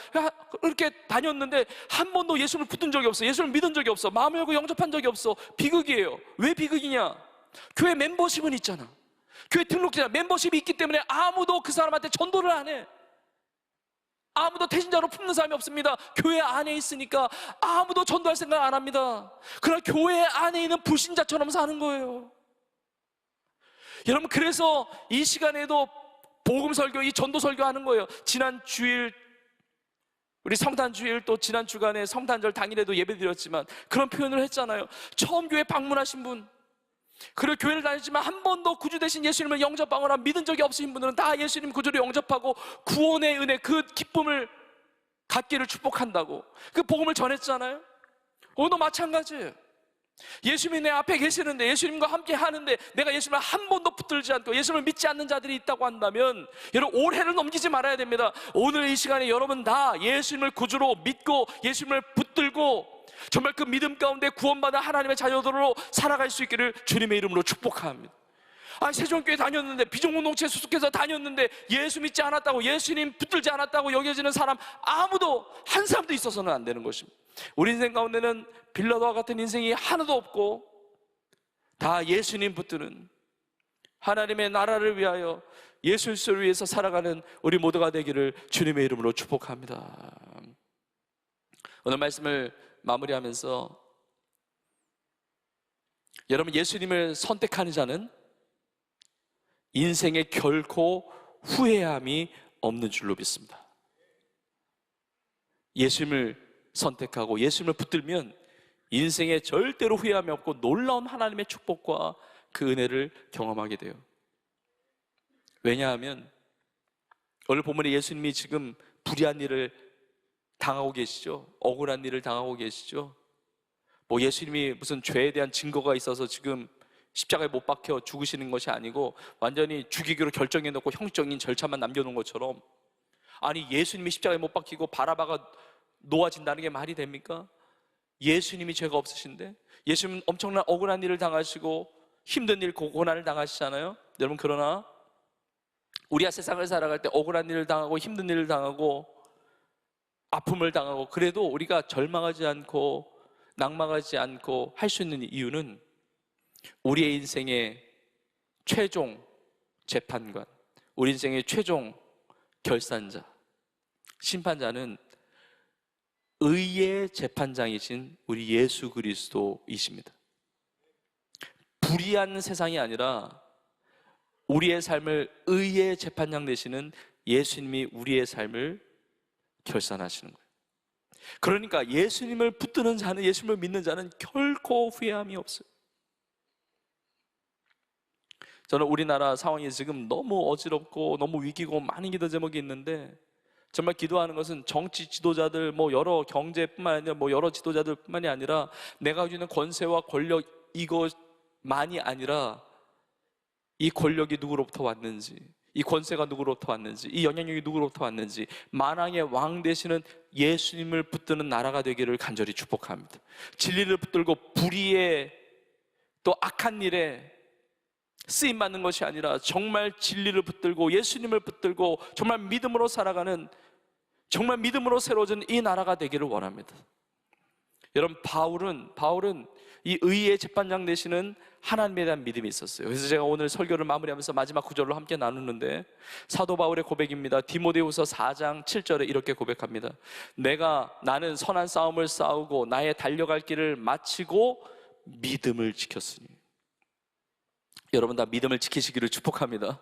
[SPEAKER 1] 그렇게 다녔는데 한 번도 예수님을 붙든 적이 없어, 예수님을 믿은 적이 없어, 마음을 열고 영접한 적이 없어. 비극이에요. 왜 비극이냐? 교회 멤버십은 있잖아. 교회 등록제잖아. 멤버십이 있기 때문에 아무도 그 사람한테 전도를 안 해. 아무도 태신자로 품는 사람이 없습니다. 교회 안에 있으니까 아무도 전도할 생각 안 합니다. 그러나 교회 안에 있는 불신자처럼 사는 거예요. 여러분, 그래서 이 시간에도 복음 설교, 이 전도 설교 하는 거예요. 지난 주일, 우리 성탄 주일, 또 지난 주간에 성탄절 당일에도 예배 드렸지만 그런 표현을 했잖아요. 처음 교회 방문하신 분, 그리고 교회를 다니지만 한 번도 구주 되신 예수님을 영접하거나 믿은 적이 없으신 분들은 다 예수님 구주를 영접하고 구원의 은혜, 그 기쁨을 갖기를 축복한다고 그 복음을 전했잖아요. 오늘도 마찬가지예요. 예수님이 내 앞에 계시는데, 예수님과 함께 하는데 내가 예수님을 한 번도 붙들지 않고 예수님을 믿지 않는 자들이 있다고 한다면, 여러분 올해를 넘기지 말아야 됩니다. 오늘 이 시간에 여러분 다 예수님을 구주로 믿고 예수님을 붙들고 정말 그 믿음 가운데 구원받은 하나님의 자녀들로 살아갈 수 있기를 주님의 이름으로 축복합니다. 세종교회 다녔는데, 비전공동체에 수속해서 다녔는데 예수 믿지 않았다고, 예수님 붙들지 않았다고 여겨지는 사람 아무도 한 사람도 있어서는 안 되는 것입니다. 우리 인생 가운데는 빌라도와 같은 인생이 하나도 없고 다 예수님 붙드는, 하나님의 나라를 위하여 예수를 위해서 살아가는 우리 모두가 되기를 주님의 이름으로 축복합니다. 오늘 말씀을 마무리하면서, 여러분 예수님을 선택하는 자는 인생에 결코 후회함이 없는 줄로 믿습니다. 예수님을 선택하고 예수님을 붙들면 인생에 절대로 후회함이 없고 놀라운 하나님의 축복과 그 은혜를 경험하게 돼요. 왜냐하면 오늘 본문에 예수님이 지금 불의한 일을 당하고 계시죠. 억울한 일을 당하고 계시죠. 예수님이 무슨 죄에 대한 증거가 있어서 지금 십자가에 못 박혀 죽으시는 것이 아니고 완전히 죽이기로 결정해 놓고 형식적인 절차만 남겨놓은 것처럼, 아니 예수님이 십자가에 못 박히고 바라바가 놓아진다는 게 말이 됩니까? 예수님이 죄가 없으신데, 예수님은 엄청난 억울한 일을 당하시고 힘든 일, 고난을 당하시잖아요. 여러분 그러나 우리가 세상을 살아갈 때 억울한 일을 당하고 힘든 일을 당하고 아픔을 당하고, 그래도 우리가 절망하지 않고 낙망하지 않고 할 수 있는 이유는 우리의 인생의 최종 재판관, 우리 인생의 최종 결산자, 심판자는 의의 재판장이신 우리 예수 그리스도이십니다. 불의한 세상이 아니라 우리의 삶을 의의 재판장 되시는 예수님이 우리의 삶을 결산하시는 거예요. 그러니까 예수님을 붙드는 자는, 예수님을 믿는 자는 결코 후회함이 없어요. 저는 우리나라 상황이 지금 너무 어지럽고 너무 위기고 많은 기도 제목이 있는데, 정말 기도하는 것은 정치 지도자들, 여러 경제뿐만 아니라 여러 지도자들뿐만이 아니라 내가 가지고 있는 권세와 권력, 이것만이 아니라 이 권력이 누구로부터 왔는지, 이 권세가 누구로부터 왔는지, 이 영향력이 누구로부터 왔는지, 만왕의 왕 되시는 예수님을 붙드는 나라가 되기를 간절히 축복합니다. 진리를 붙들고 불의의 또 악한 일에 쓰임받는 것이 아니라 정말 진리를 붙들고 예수님을 붙들고 정말 믿음으로 살아가는, 정말 믿음으로 새로워진 이 나라가 되기를 원합니다. 여러분 바울은 이 의의 재판장 되시는 하나님에 대한 믿음이 있었어요. 그래서 제가 오늘 설교를 마무리하면서 마지막 구절로 함께 나누는데, 사도 바울의 고백입니다. 디모데후서 4장 7절에 이렇게 고백합니다. 나는 선한 싸움을 싸우고 나의 달려갈 길을 마치고 믿음을 지켰으니. 여러분 다 믿음을 지키시기를 축복합니다.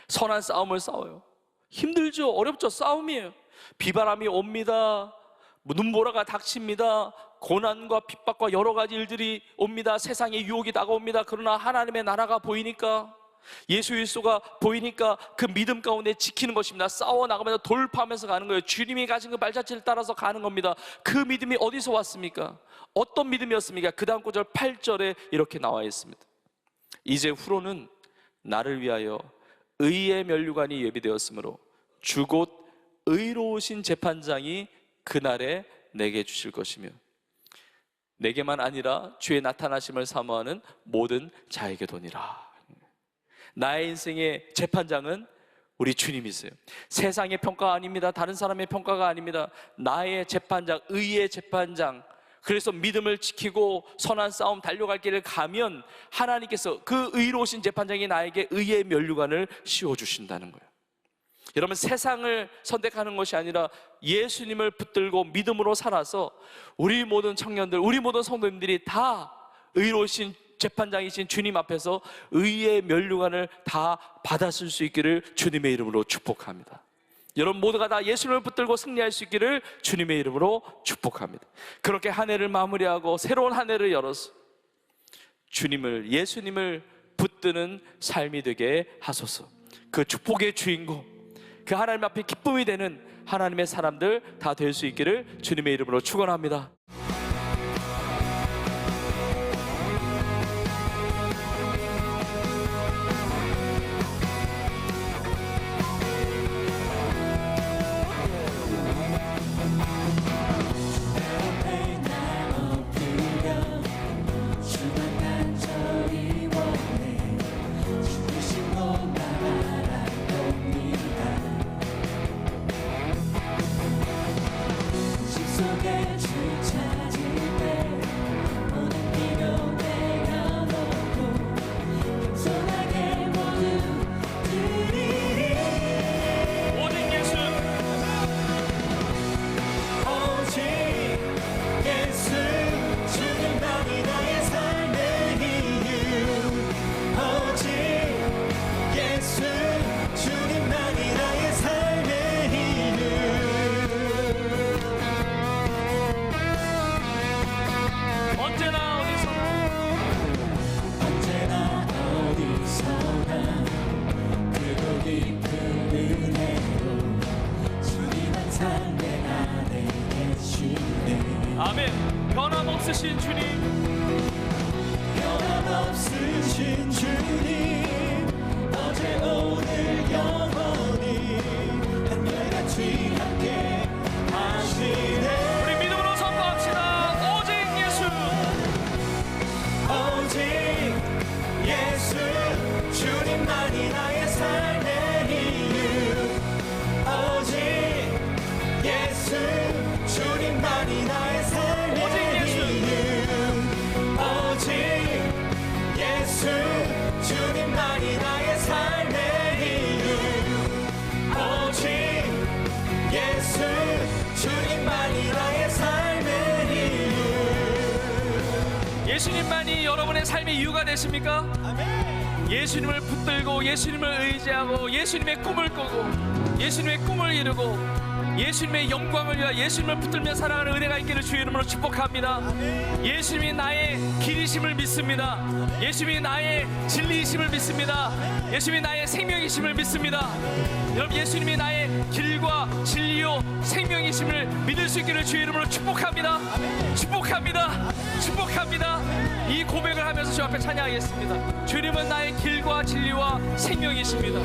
[SPEAKER 1] 선한 싸움을 싸워요. 힘들죠. 어렵죠. 싸움이에요. 비바람이 옵니다. 눈보라가 닥칩니다. 고난과 핍박과 여러 가지 일들이 옵니다. 세상의 유혹이 다가옵니다. 그러나 하나님의 나라가 보이니까, 예수 그리스도가 보이니까 그 믿음 가운데 지키는 것입니다. 싸워나가면서 돌파하면서 가는 거예요. 주님이 가신 그 발자취를 따라서 가는 겁니다. 그 믿음이 어디서 왔습니까? 어떤 믿음이었습니까? 그 다음 구절 8절에 이렇게 나와 있습니다. 이제 후로는 나를 위하여 의의 면류관이 예비되었으므로 주 곧 의로우신 재판장이 그날에 내게 주실 것이며, 내게만 아니라 주의 나타나심을 사모하는 모든 자에게 도니라. 나의 인생의 재판장은 우리 주님이세요. 세상의 평가가 아닙니다. 다른 사람의 평가가 아닙니다. 나의 재판장, 의의 재판장. 그래서 믿음을 지키고 선한 싸움 달려갈 길을 가면 하나님께서 그 의로우신 재판장이 나에게 의의 면류관을 씌워주신다는 거예요. 여러분 세상을 선택하는 것이 아니라 예수님을 붙들고 믿음으로 살아서 우리 모든 청년들, 우리 모든 성도님들이 다 의로우신 재판장이신 주님 앞에서 의의 면류관을 다 받았을 수 있기를 주님의 이름으로 축복합니다. 여러분 모두가 다 예수님을 붙들고 승리할 수 있기를 주님의 이름으로 축복합니다. 그렇게 한 해를 마무리하고 새로운 한 해를 열어서 주님을, 예수님을 붙드는 삶이 되게 하소서. 그 축복의 주인공, 그 하나님 앞에 기쁨이 되는 하나님의 사람들 다 될 수 있기를 주님의 이름으로 축원합니다. 아멘. 변함없으신 주님,
[SPEAKER 2] 변함없으신 주님, 어제 오늘 영원히 한결같이 함께 하시네.
[SPEAKER 1] 우리 믿음으로 선포합시다. 오직 예수,
[SPEAKER 2] 오직 예수, 주님만이 나의 삶의 이유. 오직 예수, 주님만이 나의 삶의 이유. 오직 예수, 주님만이 나의 삶의 이유. 오직 예수, 주님만이 나의 삶의 이유.
[SPEAKER 1] 예수님만이 여러분의 삶의 이유가 되십니까?
[SPEAKER 2] 아멘.
[SPEAKER 1] 예수님을 붙들고 예수님을 의지하고 예수님의 꿈을 꾸고 예수님의 꿈을 이루고 예수님의 영광을 위하여 예수님을 붙들며 살아가는 은혜가 있기를 주의 이름으로 축복합니다. 예수님이 나의 길이심을 믿습니다. 예수님이 나의 진리이심을 믿습니다. 예수님이 나의 생명이심을 믿습니다. 여러분, 예수님이 나의 길과 진리요 생명이심을 믿을 수 있기를 주의 이름으로 축복합니다. 축복합니다. 축복합니다. 이 고백을 하면서 주 앞에 찬양하겠습니다. 주님은 나의 길과 진리와 생명이십니다.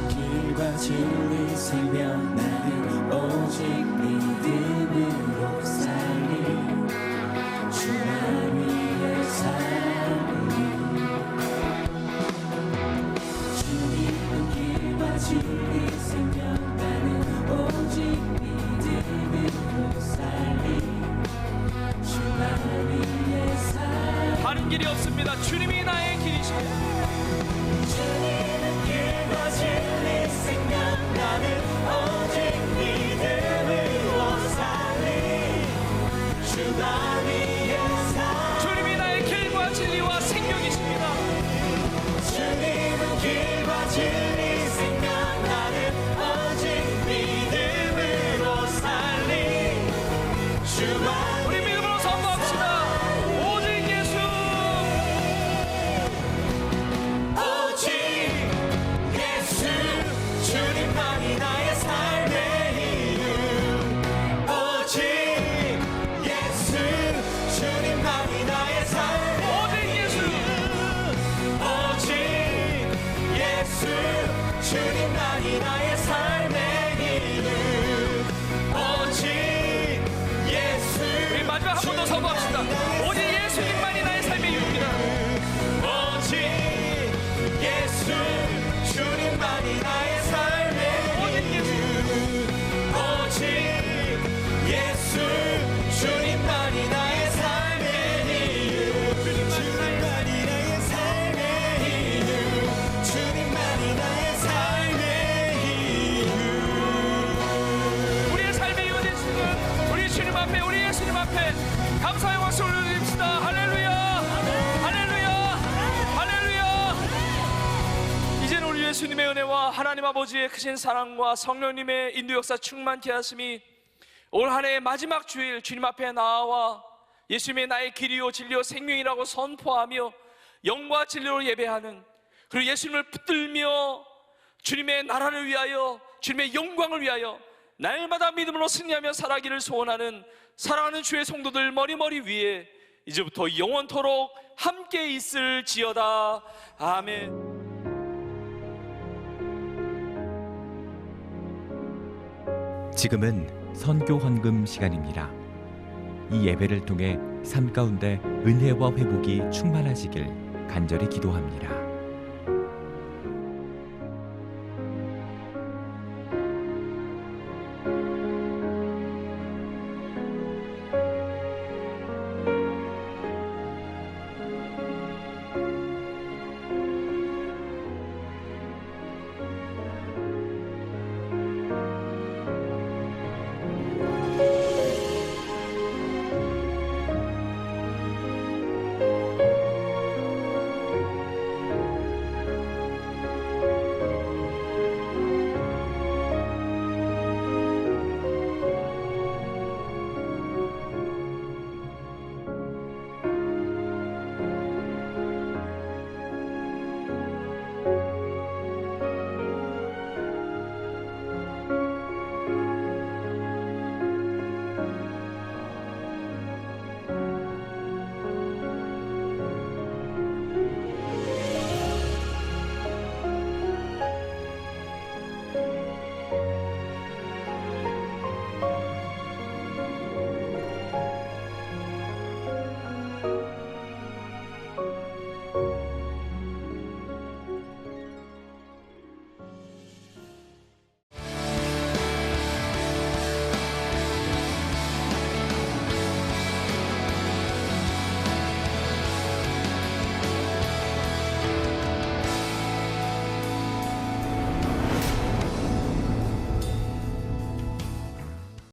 [SPEAKER 2] 길과 진리 생명, 나는 오직 믿음으로 살리. 주만 위에 살리. 주님은 길과 진리 생명, 나는 오직 믿음으로 살리. 주만 위에 살리.
[SPEAKER 1] 다른 길이 없습니다. 주님이 나의 길이십니다.
[SPEAKER 2] 주님은 길과 진리 생명, 나는 오직 믿음으로 살리. 주만 위에 살리.
[SPEAKER 1] 주님이 나의 길과 진리와 생명이십니다.
[SPEAKER 2] 주님은 길과 진리 생명, 나는 오직 믿음으로 살리. 주만
[SPEAKER 1] 우리 믿음으로 선포합시다. 오직 예수,
[SPEAKER 2] 오직 예수, 주님만이 나의 삶의 이유. 오직 예수, 주님만이 나의 삶의
[SPEAKER 1] 오직 예수,
[SPEAKER 2] 오직 예수, 주님만이 나의 삶의 이유. 오직 예수.
[SPEAKER 1] 우리 마지막 한 번 더 선포합시다. 오직 예수님만이 나의 삶의 이유입니다.
[SPEAKER 2] 오직 예수, 주님만이 나의 삶의
[SPEAKER 1] 오직 예수.
[SPEAKER 2] 이유. 오직 예수, 주님만이 나의 삶의 이유. 주님만이 나의 삶의 이유. 주님만이 나의 삶의 이유.
[SPEAKER 1] 우리의 삶의 이유 되시는 우리 주님 앞에, 우리 예수님 앞에 감사의 박수 올려드립시다. 할렐루야, 할렐루야, 할렐루야. 이제는 우리 예수님의 은혜와 하나님 아버지의 크신 사랑과 성령님의 인도 역사 충만케 하심이 올 한 해의 마지막 주일 주님 앞에 나와 예수님의 나의 길이요 진리요 생명이라고 선포하며 영과 진리로 예배하는, 그리고 예수님을 붙들며 주님의 나라를 위하여 주님의 영광을 위하여 날마다 믿음으로 승리하며 살아가기를 소원하는 사랑하는 주의 성도들 머리머리 위에 이제부터 영원토록 함께 있을지어다. 아멘.
[SPEAKER 3] 지금은 선교 헌금 시간입니다. 이 예배를 통해 삶 가운데 은혜와 회복이 충만하시길 간절히 기도합니다.